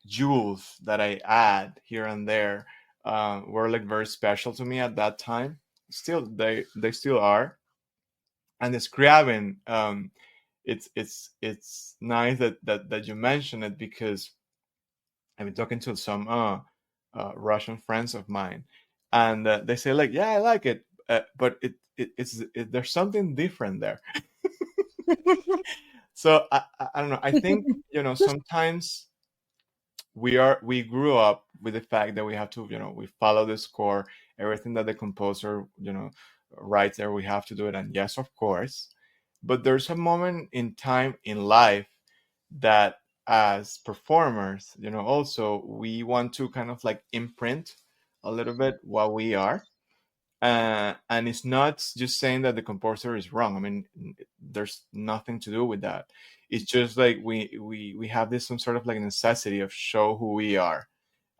jewels that I add here and there were like very special to me at that time. Still, they still are. And the Scriabin, it's nice that you mention it, because I've been talking to some Russian friends of mine, and they say like, yeah, I like it, but there's something different there. So I don't know. I think sometimes we grew up with the fact that we have to we follow the score, everything that the composer writes there, we have to do it, and yes, of course, but there's a moment in time in life that as performers also we want to kind of like imprint a little bit what we are, and it's not just saying that the composer is wrong. I mean, there's nothing to do with that. It's just like we have this some sort of like necessity of show who we are,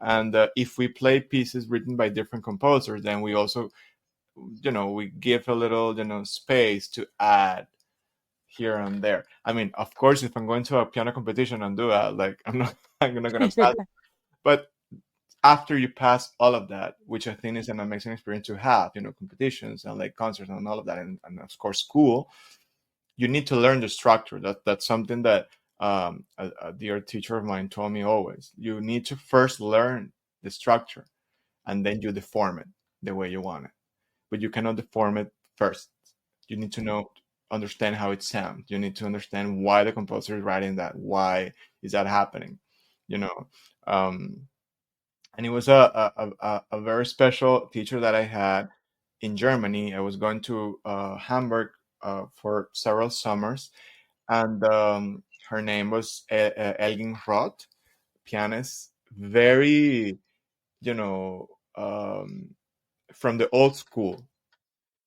and if we play pieces written by different composers, then we also we give a little space to add here and there. I mean, of course, if I'm going to a piano competition and do that, like I'm not gonna pass. But after you pass all of that, which I think is an amazing experience to have, competitions and like concerts and all of that, and of course school, you need to learn the structure. That's something that a dear teacher of mine told me always. You need to first learn the structure, and then you deform it the way you want it. But you cannot deform it first. You need to understand how it sounds. You need to understand why the composer is writing that. Why is that happening? You know, um, and it was a very special teacher that I had in Germany. I was going to Hamburg for several summers, and her name was Elgin Roth, pianist, very from the old school.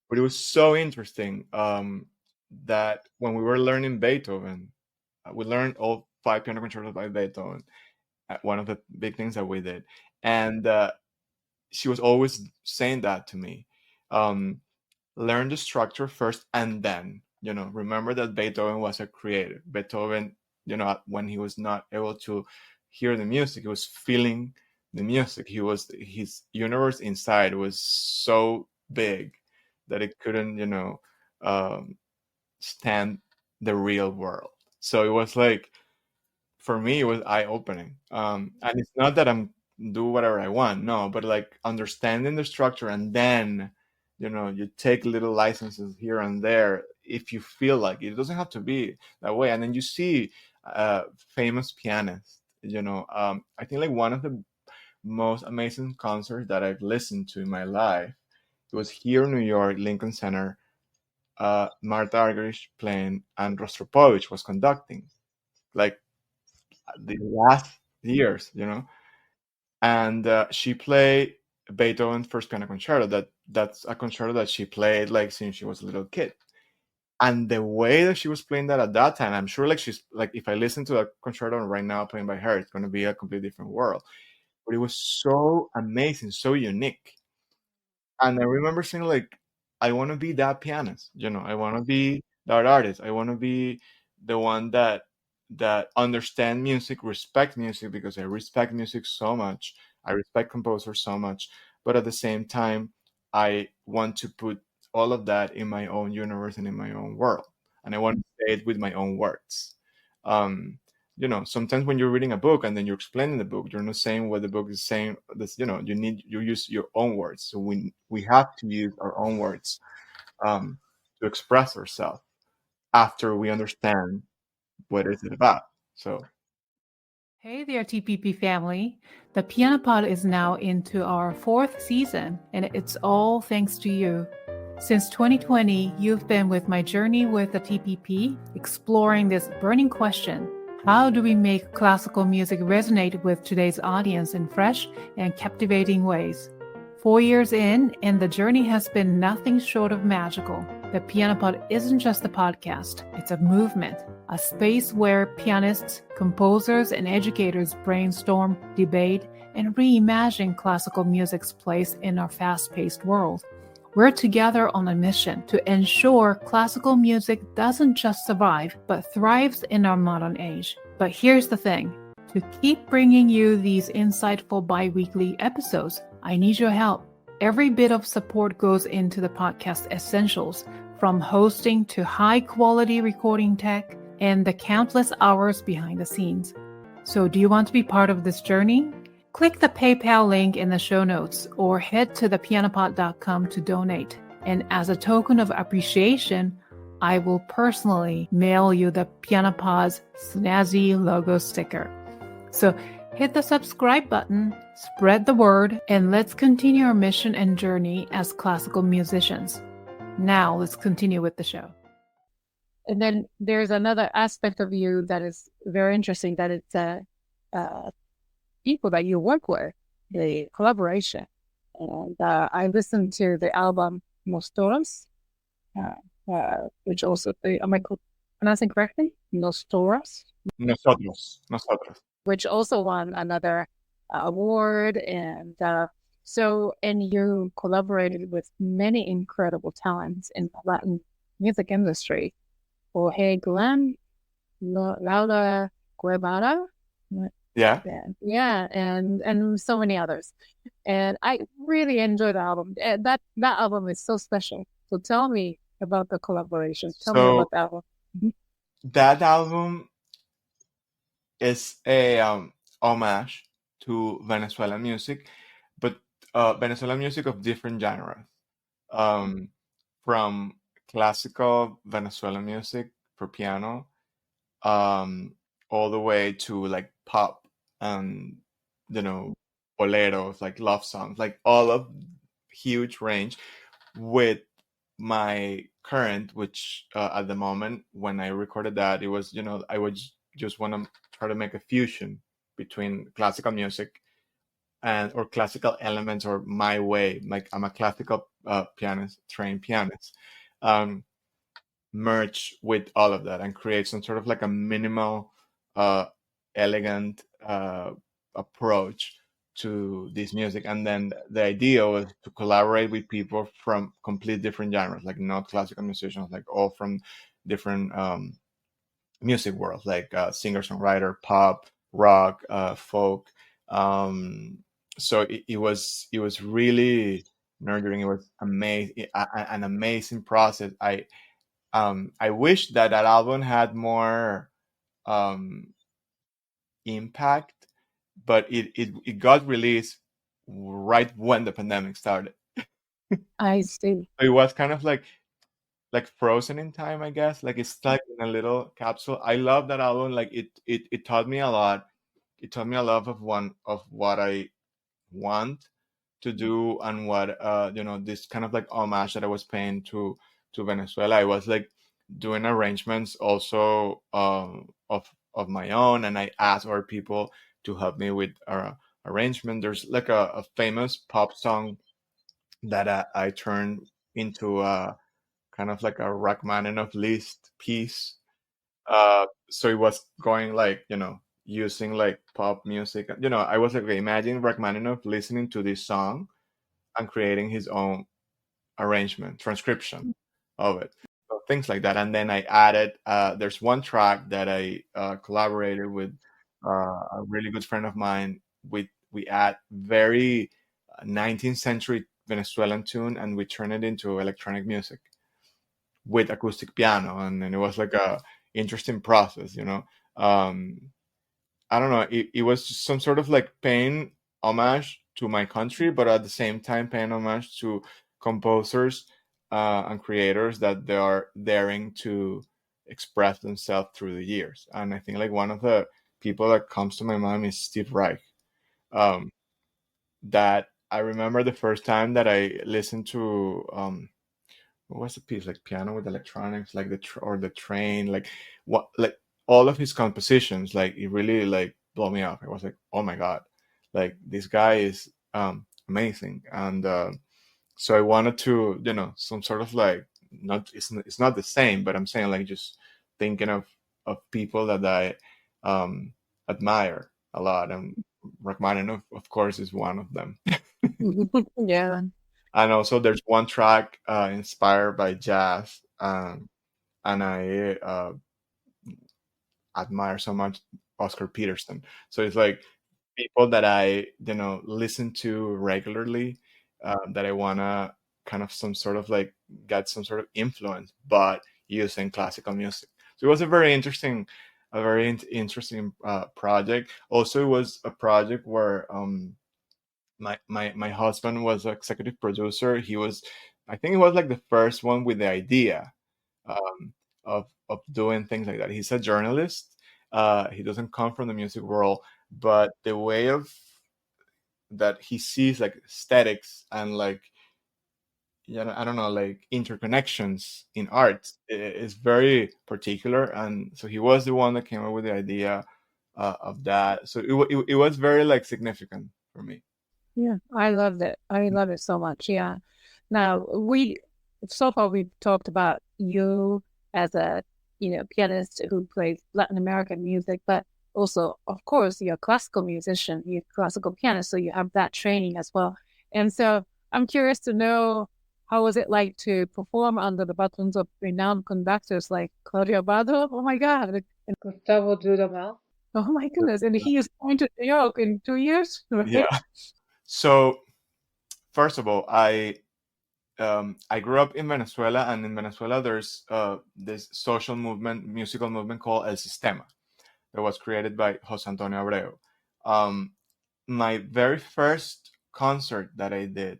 But it was so interesting that when we were learning Beethoven, we learned all 5 piano concertos by Beethoven. One of the big things that we did, and she was always saying that to me. Learn the structure first, and then remember that Beethoven was a creative. Beethoven, when he was not able to hear the music, he was feeling the music. His universe inside was so big that it couldn't stand the real world. So it was like, for me, it was eye-opening. And it's not that I'm do whatever I want, no, but like understanding the structure, and then you take little licenses here and there if you feel like it. It doesn't have to be that way. And then you see famous pianists. I think like one of the most amazing concerts that I've listened to in my life, it was here in New York, Lincoln Center. Martha Argerich playing, and Rostropovich was conducting, like the last years, and she played Beethoven's first piano concerto. That's a concerto that she played like since she was a little kid. And the way that she was playing that at that time, I'm sure like she's like, if I listen to a concerto right now playing by her, it's going to be a completely different world. But it was so amazing, so unique. And I remember saying like, I want to be that pianist. I want to be that artist. I want to be the one that understand music, respect music, because I respect music so much. I respect composers so much, but at the same time, I want to put all of that in my own universe and in my own world, and I want to say it with my own words. Um, sometimes when you're reading a book and then you're explaining the book, you're not saying what the book is saying. This, you use your own words. So we have to use our own words to express ourselves after we understand what is it about. So Hey there, TPP family. The Piano Pod is now into our 4th season, and it's all thanks to you. Since 2020, you've been with my journey with the TPP, exploring this burning question: how do we make classical music resonate with today's audience in fresh and captivating ways? 4 years in, and the journey has been nothing short of magical. The Piano Pod isn't just a podcast, it's a movement, a space where pianists, composers, and educators brainstorm, debate, and reimagine classical music's place in our fast-paced world. We're together on a mission to ensure classical music doesn't just survive, but thrives in our modern age. But here's the thing. To keep bringing you these insightful bi-weekly episodes, I need your help. Every bit of support goes into the podcast essentials, from hosting to high-quality recording tech and the countless hours behind the scenes. So do you want to be part of this journey? Click the PayPal link in the show notes or head to thepianopod.com to donate. And as a token of appreciation, I will personally mail you the Pianopod's snazzy logo sticker. So hit the subscribe button, spread the word, and let's continue our mission and journey as classical musicians. Now let's continue with the show. And then there's another aspect of you that is very interesting, that it's people that you work with, the collaboration. And I listened to the album Nosotros, which also, am I pronouncing correctly? Nosotros? Nosotros. Which also won another award. And and you collaborated with many incredible talents in the Latin music industry. Jorge Glenn, Laura Guevara. Yeah. Yeah, and so many others. And I really enjoyed the album. That album is so special. So tell me about the collaboration. Tell me about the album. That album is a homage to Venezuelan music, but Venezuelan music of different genres. From classical Venezuelan music for piano, all the way to like pop and boleros, like love songs, like all of huge range, with my current, which at the moment when I recorded that, it was I would just want to try to make a fusion between classical music and or classical elements or my way, like I'm a classical pianist, trained pianist, um, merge with all of that and create some sort of like a minimal, uh, elegant approach to this music. And then the idea was to collaborate with people from complete different genres, like not classical musicians, like all from different music worlds, like singer songwriter, pop, rock, folk. Um, so it was really nurturing. It was amazing, an amazing process. I wish that that album had more um, impact, but it got released right when the pandemic started. I see. It was kind of like frozen in time, I guess. Like it's stuck in a little capsule. I love that album. Like it taught me a lot. It taught me a lot of one of what I want to do and what this kind of like homage that I was paying to Venezuela. I was like doing arrangements also of my own, and I asked other people to help me with arrangement. There's like a famous pop song that I turned into kind of like a Rachmaninoff list piece. So it was going like using like pop music. I was like imagining Rachmaninoff listening to this song and creating his own arrangement, transcription of it. So things like that. And then I added. There's one track that I collaborated with a really good friend of mine. We add very 19th century Venezuelan tune, and we turn it into electronic music with acoustic piano, and then it was like a interesting process. um I don't know, it was just some sort of like paying homage to my country, but at the same time paying homage to composers and creators that they are daring to express themselves through the years. And I think like one of the people that comes to my mind is Steve Reich. um that I remember the first time that I listened to what was the piece, like piano with electronics, like or the train, like what, like all of his compositions, like it really like blew me up. I was like, oh my god, like this guy is amazing. And so I wanted to, some sort of like, not it's not the same, but I'm saying like just thinking of people that I um admire a lot, and Rachmaninoff of course is one of them. Yeah. And also there's one track inspired by jazz, and I admire so much Oscar Peterson. So it's like people that I listen to regularly, that I wanna kind of some sort of like get some sort of influence, but using classical music. So it was a very interesting project. Also, it was a project where my husband was executive producer. He was, I think, he was like the first one with the idea of doing things like that. He's a journalist. He doesn't come from the music world, but the way of that he sees like aesthetics and like, I don't know, like interconnections in art is very particular. And so he was the one that came up with the idea of that. So it was very like significant for me. Yeah, I love it. I love it so much. Yeah. Now so far we've talked about you as a, pianist who plays Latin American music, but also, of course, you're a classical musician, you're a classical pianist, so you have that training as well. And so I'm curious to know, how was it like to perform under the buttons of renowned conductors like Claudio Abbado? Oh my God. And Gustavo Dudamel. oh my goodness. And he is going to New York in 2 years, right? Yeah. So first of all, I grew up in Venezuela, and in Venezuela there's this social movement, musical movement called El Sistema, that was created by Jose Antonio Abreu. My very first concert that I did,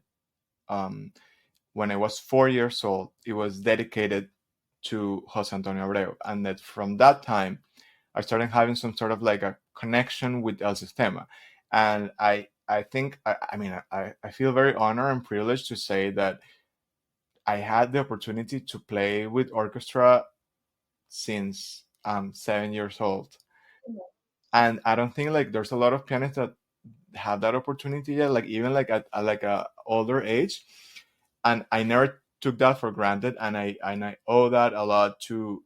when I was 4 years old, it was dedicated to Jose Antonio Abreu, and that from that time I started having some sort of like a connection with El Sistema. And I think I mean I feel very honored and privileged to say that I had the opportunity to play with orchestra since I'm 7 years old. And I don't think like there's a lot of pianists that have that opportunity yet, like even like at like a older age, and I never took that for granted, and I owe that a lot to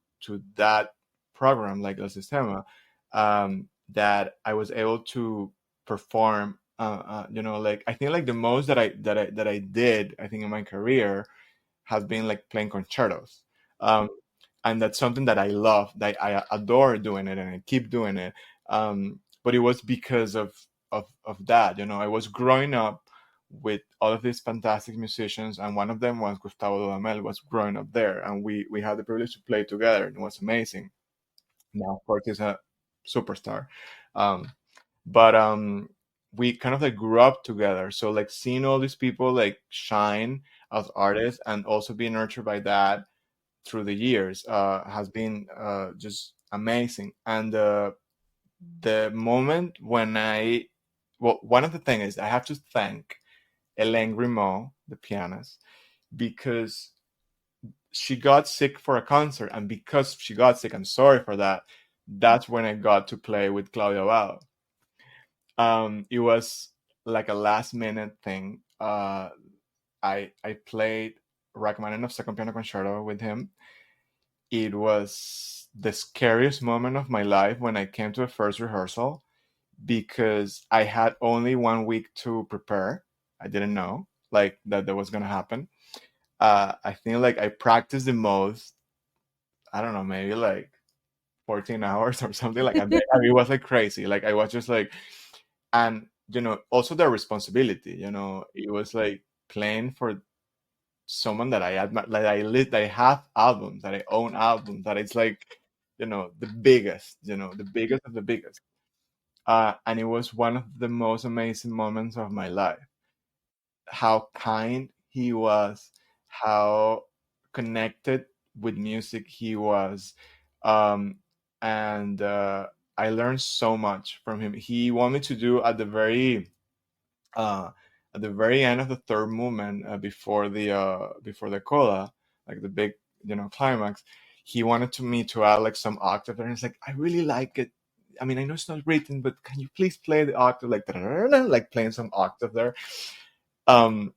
that program, like El Sistema, that I was able to perform. Like I think like the most that I did, I think in my career, has been like playing concertos. Um, and that's something that I love, that I adore doing it, and I keep doing it. But it was because of that. I was growing up with all of these fantastic musicians, and one of them was Gustavo Dudamel. Was growing up there, and we had the privilege to play together. It was amazing. Now, of course, he's a superstar. Um, but we kind of like grew up together, so like seeing all these people like shine as artists and also being nurtured by that through the years has been just amazing. And the moment when one of the things is I have to thank Hélène Grimaud, the pianist, because she got sick for a concert, and because she got sick, I'm sorry for that. That's when I got to play with Claudio Abbado. It was like a last minute thing. I played Rachmaninoff's Second Piano Concerto with him. It was the scariest moment of my life when I came to the first rehearsal, because I had only 1 week to prepare. I didn't know like that was gonna happen. I think like I practiced the most. I don't know, maybe like 14 hours or something like that. I mean, it was like crazy. Like I was just like, and also the responsibility. It was like playing for someone that I admire, like I have albums, that I own albums, that it's like, the biggest, the biggest of the biggest. And it was one of the most amazing moments of my life. How kind he was, how connected with music he was. Um, and I learned so much from him. He wanted me to do uh, at the very end of the third movement, before the coda, like the big climax. He wanted me to add like some octave, and it's like, I really like it. I mean, I know it's not written, but can you please play the octave, like like playing some octave there. um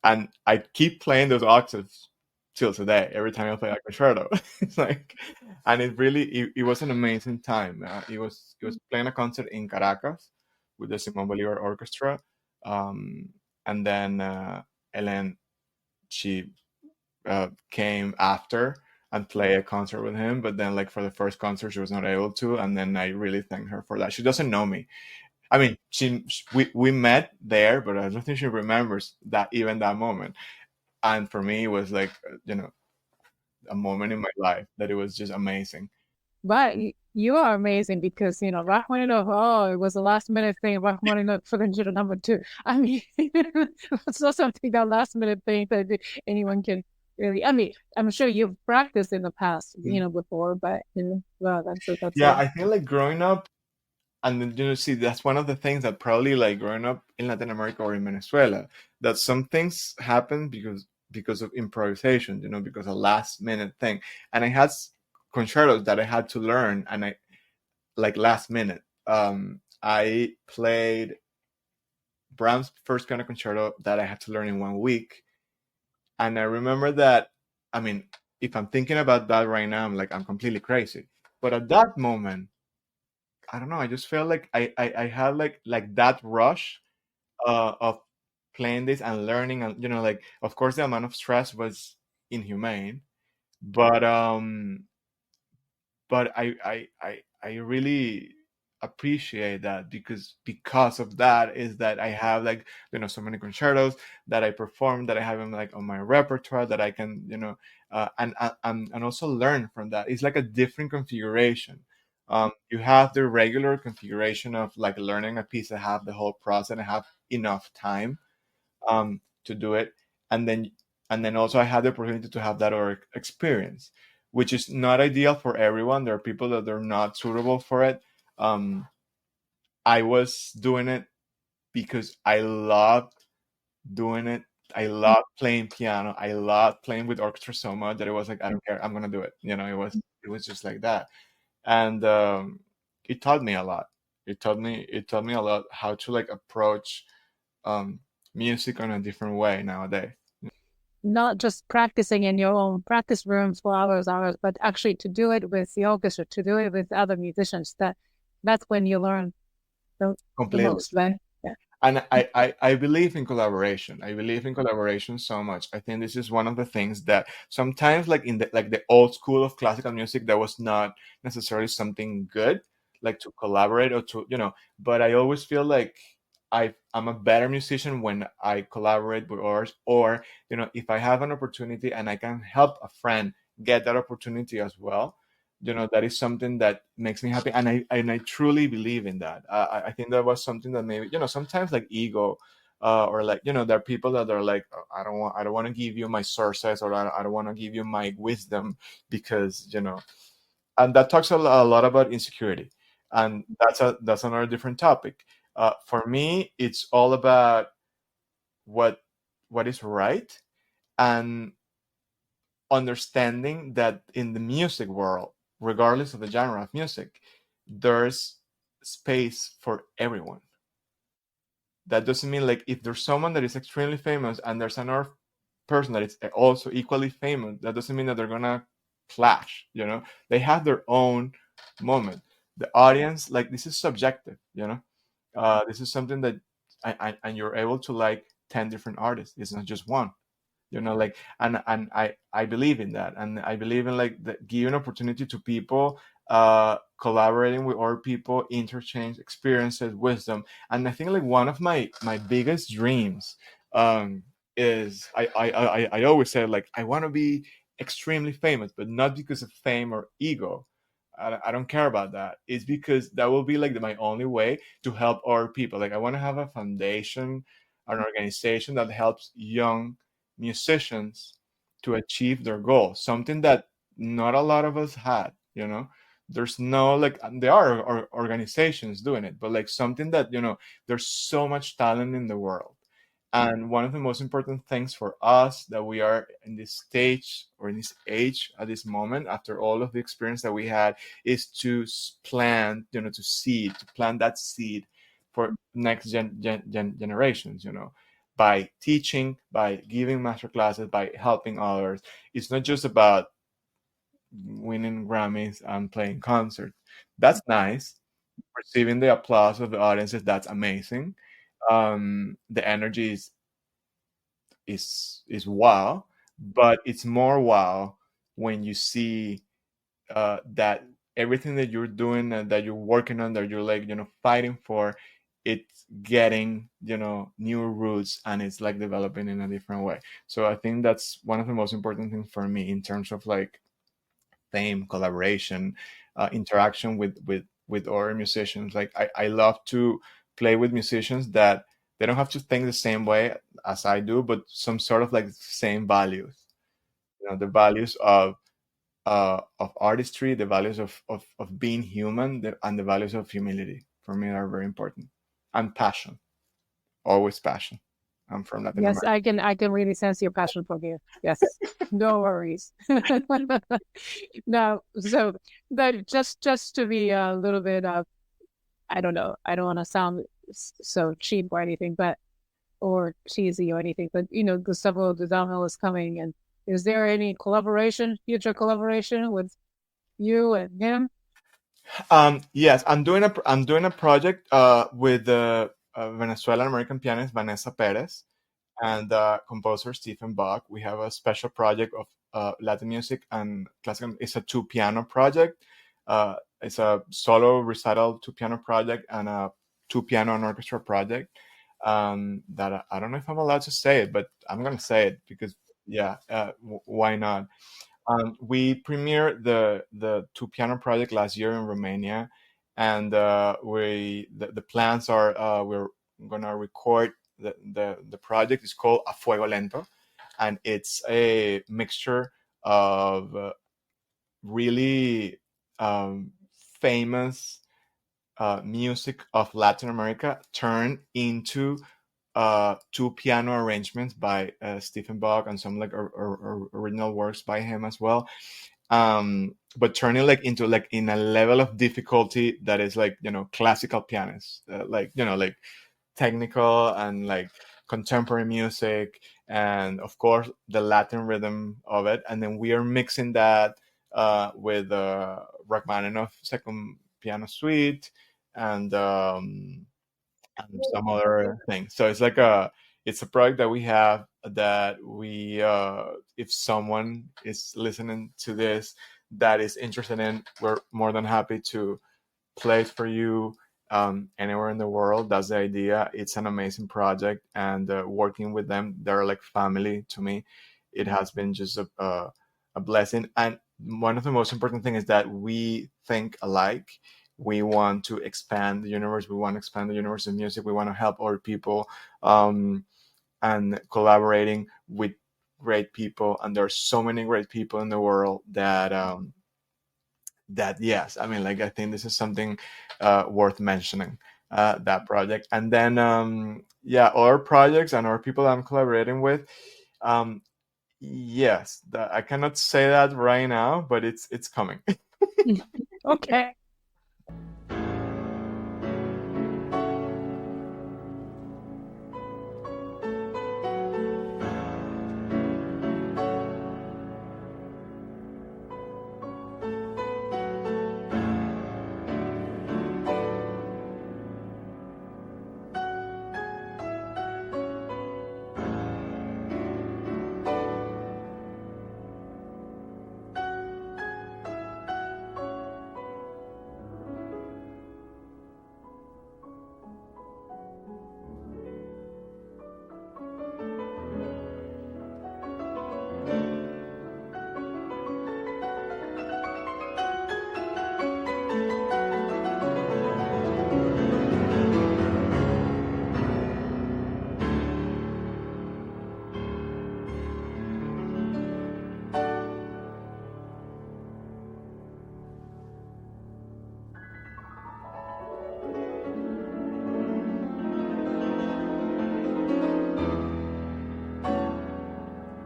and I keep playing those octaves till today. Every time I play a concerto, it's like, and it was an amazing time. He was playing a concert in Caracas with the Simon Bolivar Orchestra, um, and then Ellen, she came after and play a concert with him. But then, like for the first concert, she was not able to, and then I really thank her for that. She doesn't know me. I mean, we met there, but I don't think she remembers that, even that moment. And for me, it was like a moment in my life that it was just amazing. But you are amazing because, Rachmaninoff, oh, it was a last minute thing. Rachmaninoff for consider number two. I mean, it's not something that last minute thing that anyone can really, I mean, I'm sure you've practiced in the past, before, but, well, that's Yeah, a, I think like growing up, and then see, that's one of the things that probably like growing up in Latin America or in Venezuela, that some things happen because of improvisation, because a last minute thing. And I had concertos that I had to learn, and I like last minute. I played Brahms' first piano concerto that I had to learn in 1 week, and I remember that. I mean, if I'm thinking about that right now, I'm completely crazy. But at that moment, I don't know. I just felt like I had like that rush of playing this and learning, and like of course the amount of stress was inhumane, but I really appreciate that, because of that is that I have like so many concertos that I perform, that I have them like on my repertoire, that I can and also learn from that. It's like a different configuration. You have the regular configuration of like learning a piece that have the whole process and have enough time to do it, and then also I had the opportunity to have that other experience, which is not ideal for everyone. There are people that are not suitable for it. um, I was doing it because I loved doing it. I love playing piano. I love playing with orchestra so much that it was like, I don't care, I'm gonna do it. It was just like that. And it taught me a lot. It taught me a lot how to like approach music on a different way nowadays. Not just practicing in your own practice rooms for hours, but actually to do it with the orchestra, to do it with other musicians. That's when you learn the Completely. most, right? Yeah. And I believe in collaboration. I believe in collaboration so much. I think this is one of the things that sometimes, like in the old school of classical music, that was not necessarily something good, like to collaborate or to, but I always feel like I'm a better musician when I collaborate with others, or if I have an opportunity and I can help a friend get that opportunity as well, that is something that makes me happy, and I truly believe in that. I think that was something that maybe sometimes like ego, or like there are people that are like, "Oh, I don't want to give you my sources, or I don't want to give you my wisdom because and that talks a lot about insecurity, and that's another different topic. For me, it's all about what is right, and understanding that in the music world, regardless of the genre of music, there's space for everyone. That doesn't mean like if there's someone that is extremely famous and there's another person that is also equally famous, that doesn't mean that they're gonna clash. They have their own moment. The audience, like, this is subjective. This is something that, and you're able to like 10 different artists. It's not just one. Like, and I believe in that, and I believe in like giving opportunity to people, collaborating with other people, interchange experiences, wisdom. And I think like one of my biggest dreams, is I always say, like, I want to be extremely famous, but not because of fame or ego. I don't care about that. It's because that will be like my only way to help other people. Like, I want to have a foundation, an organization that helps young musicians to achieve their goal, something that not a lot of us had. There's no, like, there are organizations doing it, but like something that, there's so much talent in the world. And one of the most important things for us, that we are in this stage or in this age at this moment, after all of the experience that we had, is to plant, to plant that seed for next generations, by teaching, by giving master classes, by helping others. It's not just about winning Grammys and playing concerts. That's nice. Receiving the applause of the audiences, that's amazing. The energy is wow, but it's more wow when you see, that everything that you're doing and that you're working on, that you're like fighting for, it's getting new roots, and it's like developing in a different way. So I think that's one of the most important things for me in terms of like fame, collaboration, interaction with other musicians. Like, I love to play with musicians that they don't have to think the same way as I do, but some sort of like same values. The values of artistry, the values of being human, and the values of humility, for me, are very important. And passion, always passion. I'm from Latin Yes, America. I can really sense your passion for here. Yes, no worries. No, so but just to be a little bit of, I don't know, I don't want to sound so cheap or anything, but or cheesy or anything, but Gustavo Dudamel is coming, and is there any future collaboration with you and him? Yes, I'm doing a project with the Venezuelan American pianist Vanessa Perez and composer Stephen Bach. We have a special project of Latin music and classical. It's a two piano project. It's a solo recital two piano project and a two piano and orchestra project. That I don't know if I'm allowed to say it, but I'm gonna say it because, yeah, why not? We premiered the two piano project last year in Romania, and the plans are, we're gonna record the project. Is called A Fuego Lento, and it's a mixture of really famous music of Latin America turned into two piano arrangements by Stephen Bach, and some like original works by him as well. but turning like into like in a level of difficulty that is like, classical pianists, like technical and like contemporary music, and of course the Latin rhythm of it, and then we are mixing that with Rachmaninoff second piano suite, and some other things. So it's a project that we have, that we if someone is listening to this that is interested in, we're more than happy to play it for you anywhere in the world. That's the idea. It's an amazing project, and working with them, they're like family to me. It has been just a blessing, and one of the most important things is that we think alike. We want to expand the universe. We want to expand the universe of music. We want to help other people, and collaborating with great people. And there are so many great people in the world that yes, I mean, like, I think this is something worth mentioning, that project. And then yeah, other projects and other people I'm collaborating with. Yes, I cannot say that right now, but it's coming. Okay.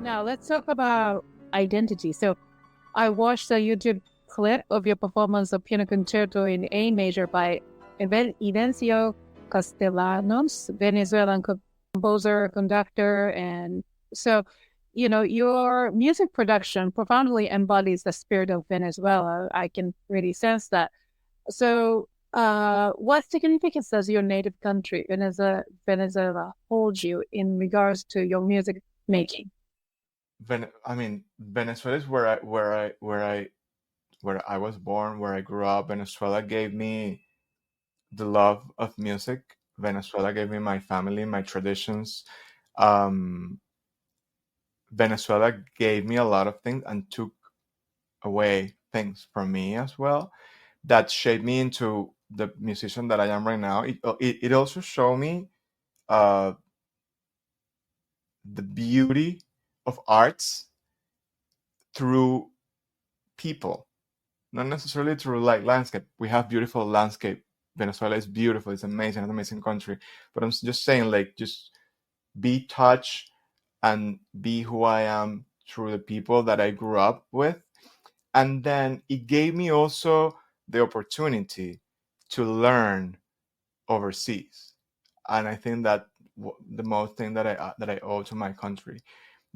Now let's talk about identity. So I watched a YouTube clip of your performance of Piano Concerto in A major by Evencio Castellanos, Venezuelan composer, conductor, and so your music production profoundly embodies the spirit of Venezuela. I can really sense that. So, what significance does your native country, Venezuela, hold you in regards to your music making? I mean, Venezuela is where I was born, where I grew up. Venezuela gave me the love of music. Venezuela gave me my family, my traditions. Um, Venezuela gave me a lot of things and took away things from me as well, that shaped me into the musician that I am right now. It also showed me uh, the beauty of arts through people, not necessarily through like landscape. We have beautiful landscape. Venezuela is beautiful. It's amazing. It's an amazing country. But I'm just saying, like, just be touched and be who I am through the people that I grew up with. And then it gave me also the opportunity to learn overseas. And I think that the most thing that I owe to my country,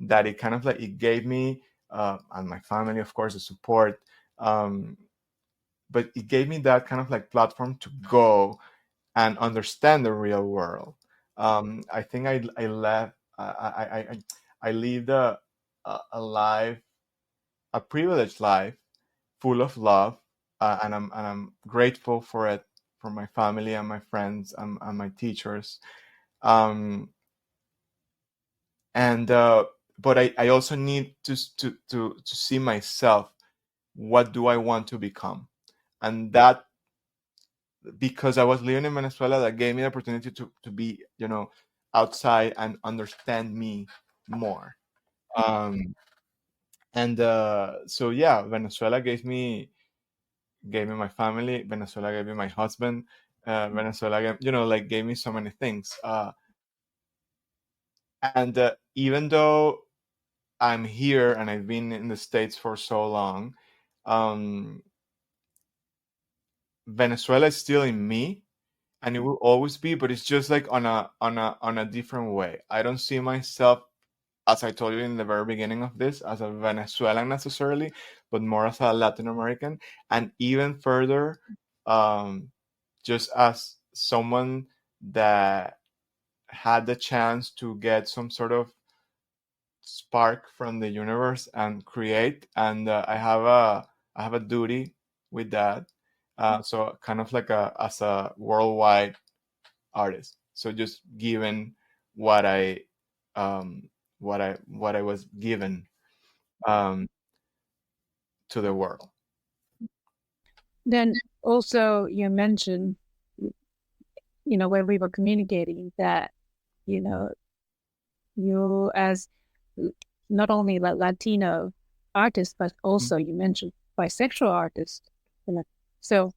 that it kind of like it gave me and my family, of course, the support. Um, but it gave me that kind of like platform to go and understand the real world. I think I left I lived a life, a privileged life, full of love, and I'm grateful for it, for my family and my friends and my teachers. Um, and But I also need to see myself. What do I want to become? And that, because I was living in Venezuela, that gave me the opportunity to be, outside and understand me more. Um, and So yeah, Venezuela gave me my family. Venezuela gave me my husband. Venezuela gave me so many things. And Even though I'm here and I've been in the States for so long, um, Venezuela is still in me, and it will always be, but it's just like on a different way. I don't see myself, as I told you in the very beginning of this, as a Venezuelan necessarily, but more as a Latin American, and even further, um, just as someone that had the chance to get some sort of spark from the universe and create. And I have a duty with that. So kind of like a as a worldwide artist. So just given what I what I was given um, to the world. Then also you mentioned, when we were communicating that, you know, you as not only a Latino artist, but also you mentioned bisexual artist. So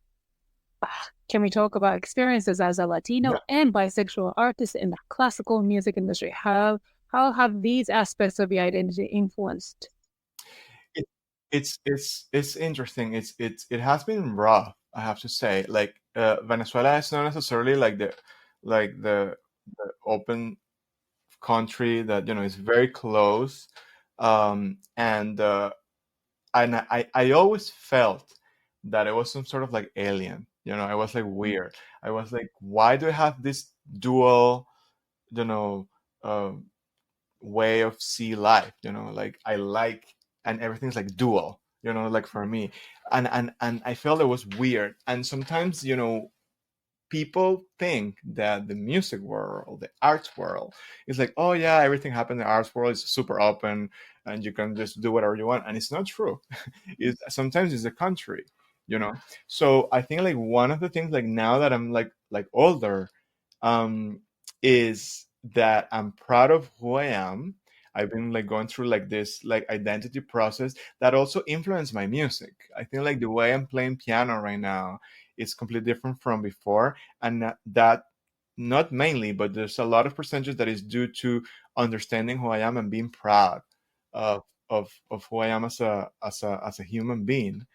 can we talk about experiences as a Latino and bisexual artist in the classical music industry? How have these aspects of your identity influenced? It's interesting. It has been rough, I have to say. Like Venezuela is not necessarily like the open country that is very close, and I always felt that it was some sort of like alien. I was like weird. I was like, why do I have this dual, you know, um way of see life? Like I like, and everything's like dual. Like for me, and I felt it was weird. And sometimes, people think that the music world, the arts world, is like, oh yeah, everything happened in the arts world is super open, and you can just do whatever you want, and it's not true. Sometimes it's the contrary, you know. So I think like one of the things, like now that I'm like older, um, is that I'm proud of who I am. I've been like going through like this like identity process that also influenced my music. I think like the way I'm playing piano right now is completely different from before, and that not mainly, but there's a lot of percentage that is due to understanding who I am and being proud of who I am as a human being.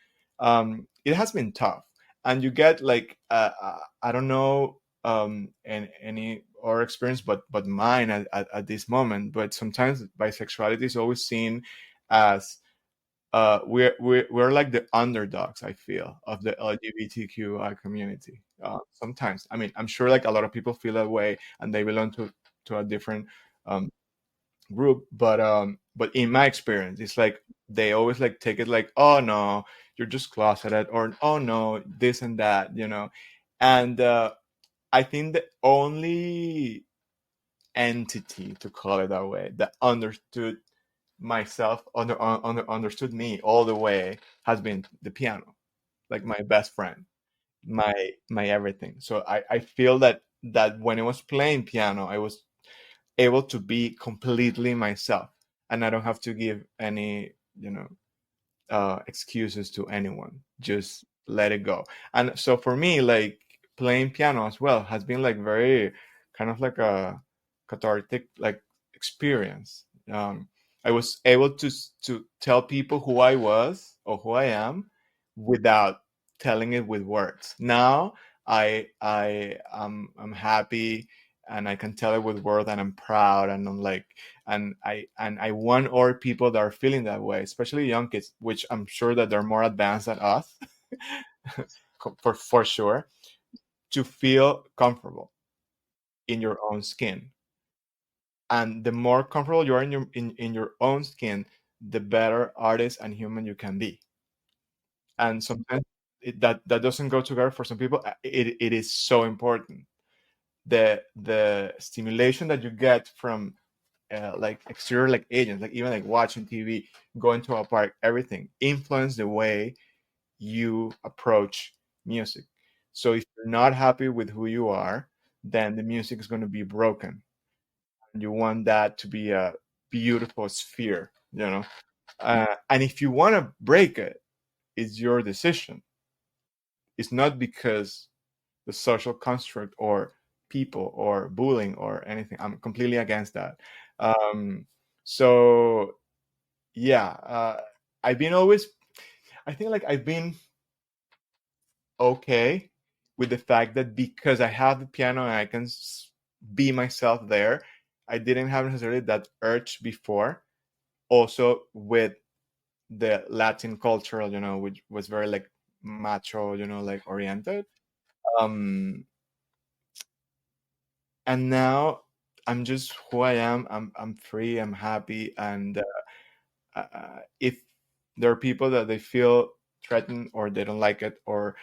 It has been tough, and you get like I don't know any or experience, but mine at this moment. But sometimes bisexuality is always seen as we're like the underdogs, I feel, of the LGBTQI community. Sometimes, I mean, I'm sure like a lot of people feel that way, and they belong to a different um, group. But in my experience, it's like they always like take it like, oh no, you're just closeted, or oh no, this and that, And I think the only entity, to call it that way, that understood myself, understood me all the way, has been the piano, like my best friend, my everything. So I feel that when I was playing piano, I was able to be completely myself, and I don't have to give any excuses to anyone. Just let it go. And so for me, like playing piano as well has been like very kind of like a cathartic like experience. I was able to tell people who I was or who I am without telling it with words. Now I'm happy, and I can tell it with words, and I'm proud, and I'm like, and I want other people that are feeling that way, especially young kids, which I'm sure that they're more advanced than us, for sure, to feel comfortable in your own skin. And the more comfortable you are in your own skin, the better artist and human you can be. And sometimes that doesn't go together for some people. It is so important. The stimulation that you get from like exterior like agents, like even like watching TV, going to a park, everything influence the way you approach music. So if you're not happy with who you are, then the music is going to be broken. You want that to be a beautiful sphere. And if you want to break it, it's your decision. It's not because the social construct or people or bullying or anything. I'm completely against that. Um, so yeah, I've been always. I think like I've been okay with the fact that because I have the piano and I can be myself there, I didn't have necessarily that urge before. Also with the Latin culture, which was very like macho, like oriented. Um, and now I'm just who I am. I'm free. I'm happy. And if there are people that they feel threatened or they don't like it, or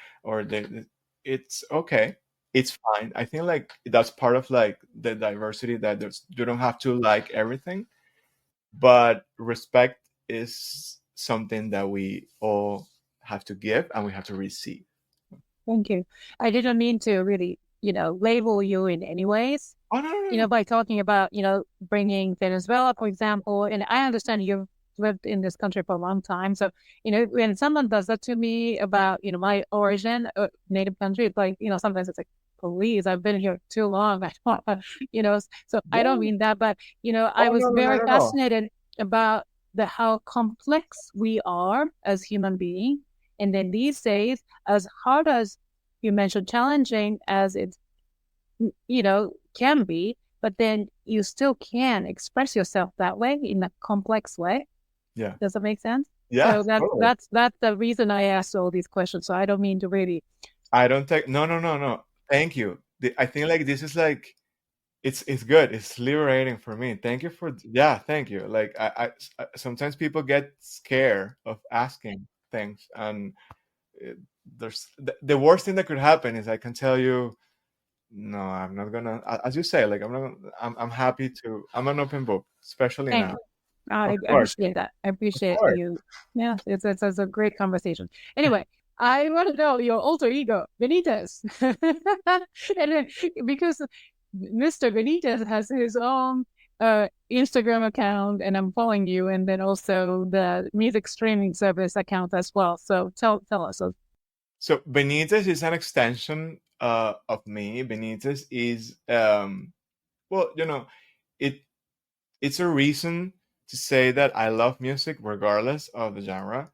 it's okay. It's fine. I think like that's part of like the diversity, that you don't have to like everything, but respect is something that we all have to give and we have to receive. Thank you. I didn't mean to really, label you in any ways, Oh no. by talking about, bringing Venezuela, for example. And I understand you've lived in this country for a long time. So, when someone does that to me about, my origin, native country, it's like, sometimes it's like, please, I've been here too long. So I don't mean that, but, I Oh was no, very not at all. fascinated about how complex we are as human beings. And then these days, as hard as you mentioned, challenging as it, can be, but then you still can express yourself that way in a complex way. Yeah. Does that make sense? Yeah, So totally. that's the reason I asked all these questions. So I don't mean to really. I don't take no. Thank you. I think like this is like it's good. It's liberating for me. Thank you for yeah. Thank you. Like sometimes people get scared of asking things, and it, there's the worst thing that could happen is I can tell you no. I'm not gonna. As you say, like I'm not. I'm happy to. I'm an open book, especially Thank now. you. Of I course, appreciate that. I of appreciate course. you. Yeah, it's a great conversation. Anyway, I want to know your alter ego, Benitez. And then, because Mr. Benitez has his own Instagram account, and I'm following you, and then also the music streaming service account as well. So tell us. So Benitez is an extension of me. Benitez is well, it it's a reason to say that I love music regardless of the genre.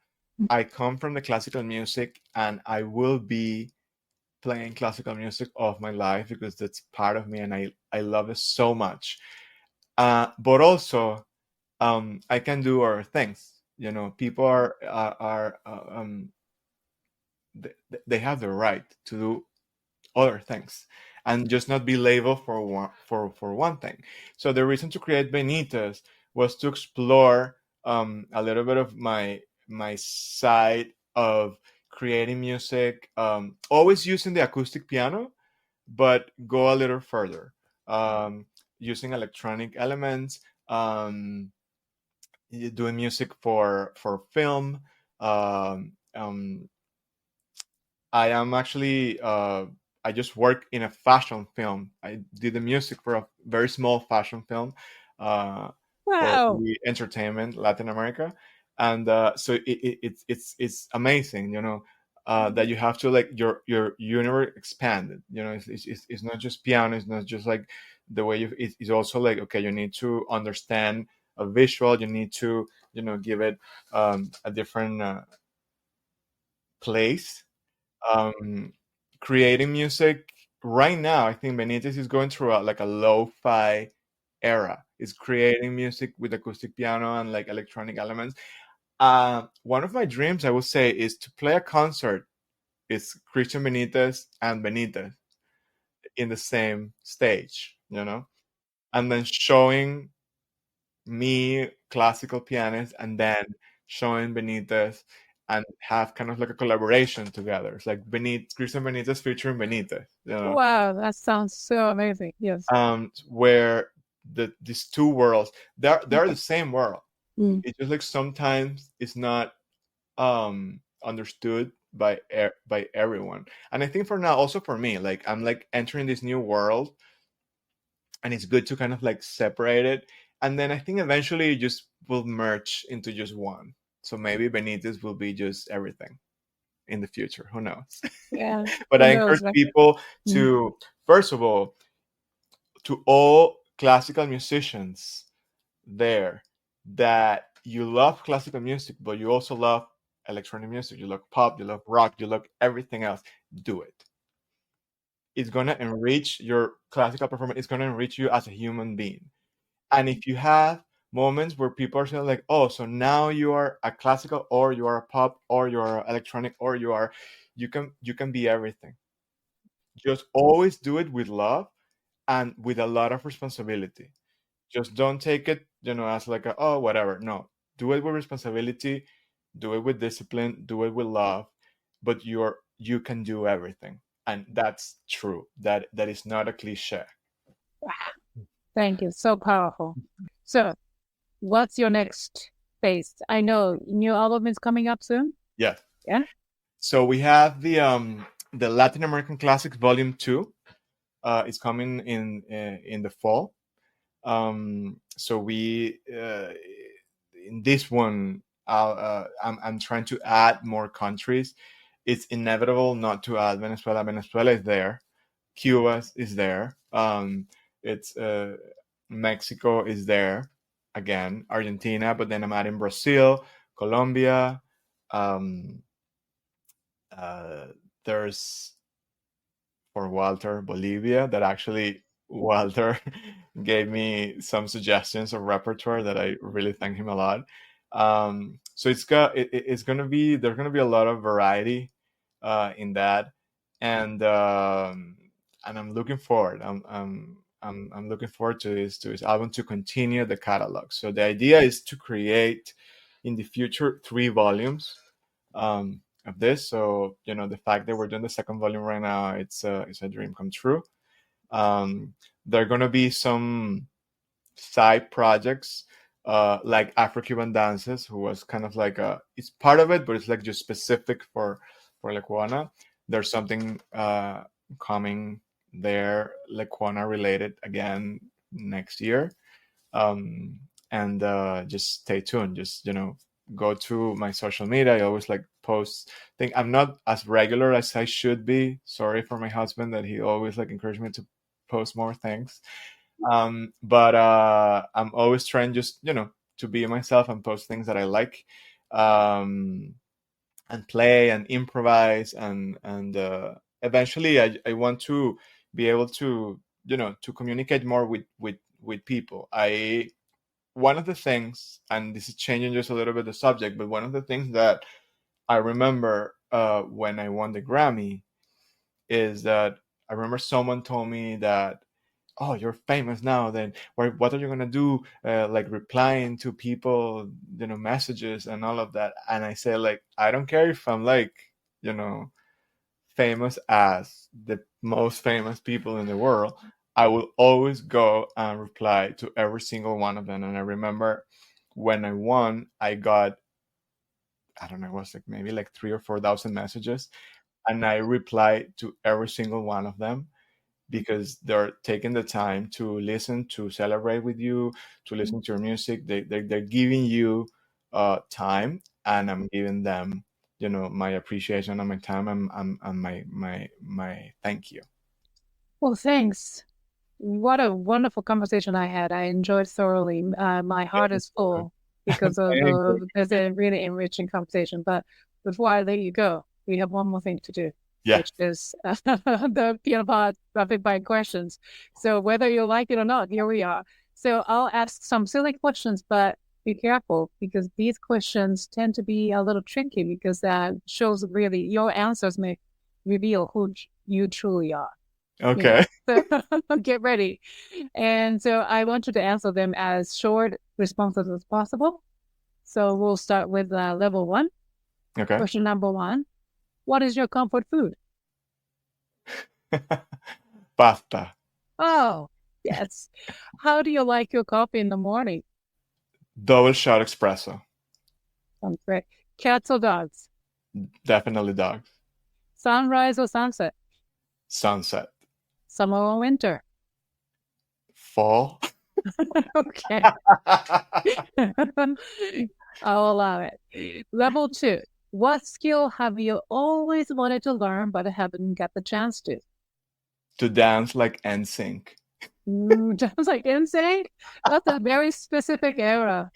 I come from the classical music and I will be playing classical music all of my life because that's part of me and I love it so much. But also, I can do other things. People they have the right to do other things and just not be labeled for one thing. So the reason to create Benitez was to explore a little bit of my side of creating music, always using the acoustic piano, but go a little further, using electronic elements, doing music for film. I am actually I just work in a fashion film. I did the music for a very small fashion film for Wow. the entertainment Latin America, and so it's amazing, that you have to like your universe expanded. It's not just piano. It's not just like the way it's also like okay, you need to understand a visual. You need to give it a different place. um, Creating music right now, I think Benitez is going through like a lo-fi era. Is creating music with acoustic piano and like electronic elements. One of my dreams, I would say, is to play a concert. It's Kristhyan Benitez and Benitez in the same stage, and then showing me classical pianist and then showing Benitez and have kind of like a collaboration together. It's like Kristhyan Benitez featuring Benitez, Wow, that sounds so amazing. Yes. where these two worlds they're the same world. Mm. It's just like sometimes it's not understood by everyone. And I think for now, also for me, like I'm like entering this new world and it's good to kind of like separate it, and then I think eventually it just will merge into just one. So maybe Benitez will be just everything in the future, who knows. Yeah. But Who I knows? encourage Right? people Mm. to, first of all, to all classical musicians there, that you love classical music but you also love electronic music, you love pop, you love rock, you love everything else, do it. It's gonna enrich your classical performance. It's gonna enrich you as a human being. And if you have moments where people are saying like, oh, so now you are a classical, or you are a pop, or you are electronic, or you can be everything. Just always do it with love and with a lot of responsibility. Just don't take it, as like a, oh, whatever. No, do it with responsibility, do it with discipline, do it with love, but you can do everything. And that's true. That is not a cliche. Thank you. So powerful. So, what's your next phase? I know new album is coming up soon. Yeah. Yeah. So we have the Latin American Classics Volume 2. It's coming in the fall. So we in this one, I'm trying to add more countries. It's inevitable not to add Venezuela. Venezuela is there. Cuba is there. It's Mexico is there again. Argentina, but then I'm adding Brazil, Colombia. There's for Walter, Bolivia, that actually Walter gave me some suggestions of repertoire that I really thank him a lot. So it's gonna be, there's gonna be a lot of variety in that, and I'm looking forward. I'm looking forward to this album, to continue the catalog. So the idea is to create in the future 3 volumes of this. So the fact that we're doing the second volume right now, it's a dream come true. There are gonna be some side projects like Afro-Cuban Dances, who was kind of like it's part of it, but it's like just specific for Lecuona. There's something coming there, Lecuona related, again next year. And just stay tuned. Just go to my social media. I always like post. Think I'm not as regular as I should be. Sorry for my husband that he always like encouraged me to post more things. But I'm always trying just to be myself and post things that I like, and play and improvise, and eventually I want to be able to to communicate more with people. One of the things, and this is changing just a little bit the subject, but one of the things that I remember when I won the Grammy is that I remember someone told me that, oh, you're famous now, then what are you gonna do, like replying to people messages and all of that? And I say, like, I don't care if I'm like famous as the most famous people in the world. I will always go and reply to every single one of them. And I remember when I won, I got, I don't know, it was like maybe like 3,000 or 4,000 messages, and I replied to every single one of them, because they're taking the time to listen, to celebrate with you, to listen to your music. They're giving you time, and I'm giving them my appreciation and my time, and my thank you. Well, thanks. What a wonderful conversation I had. I enjoyed thoroughly. My heart is full because of there's a really enriching conversation. But before I let you go, we have one more thing to do, which is the piano pod rapid fire questions. So whether you like it or not, here we are. So I'll ask some silly questions, but be careful, because these questions tend to be a little tricky, because that shows really your answers may reveal who you truly are. Okay. So get ready. And so I want you to answer them as short responses as possible. So we'll start with level 1. Okay. Question number 1. What is your comfort food? Pasta. Oh, yes. How do you like your coffee in the morning? Double shot espresso. Sounds great. Cats or dogs? Definitely dogs. Sunrise or sunset? Sunset. Summer or winter? Fall. Okay. I'll allow it. Level 2. What skill have you always wanted to learn but haven't got the chance to? To dance like NSYNC. Dance like NSYNC? That's a very specific era.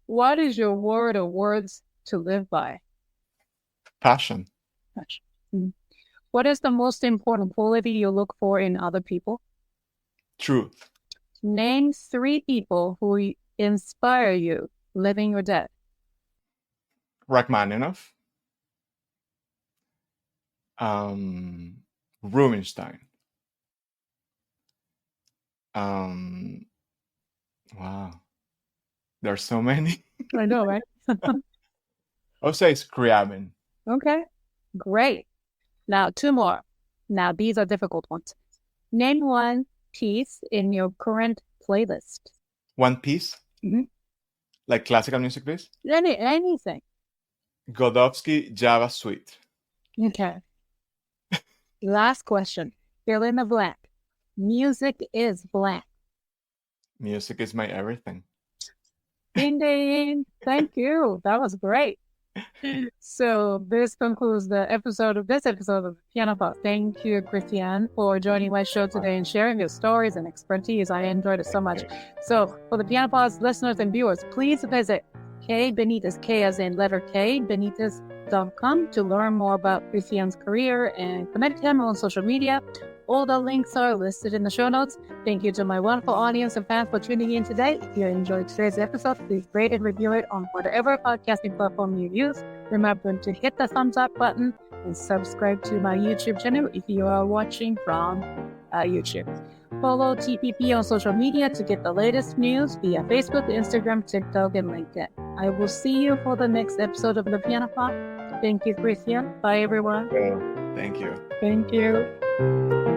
What is your word or words to live by? Passion. Passion. What is the most important quality you look for in other people? Truth. Name 3 people who inspire you, living or dead. Rachmaninoff. Rubinstein. Wow. There's so many. I know, right? I'll say Scriabin. Okay, great. Now 2 more. Now these are difficult ones. Name 1 piece in your current playlist. One piece? Like classical music piece? Anything. Godowski Java Suite. Okay. Last question. Fill in the blank. Music is blank. Music is my everything. Ding ding. Thank you. That was great. So this concludes this episode of the Piano Pod. Thank you, Kristhyan, for joining my show today and sharing your stories and expertise. I enjoyed it so much. So for the Piano Pod's listeners and viewers, please visit Benitez, K as in letter K, Benitez.com to learn more about Kristhyan's career and connect him on social media. All the links are listed in the show notes. Thank you to my wonderful audience and fans for tuning in today. If you enjoyed today's episode, please rate and review it on whatever podcasting platform you use. Remember to hit the thumbs up button and subscribe to my YouTube channel if you are watching from YouTube. Follow TPP on social media to get the latest news via Facebook, Instagram, TikTok, and LinkedIn. I will see you for the next episode of the Piano Pod. Thank you, Kristhyan. Bye, everyone. Thank you. Thank you.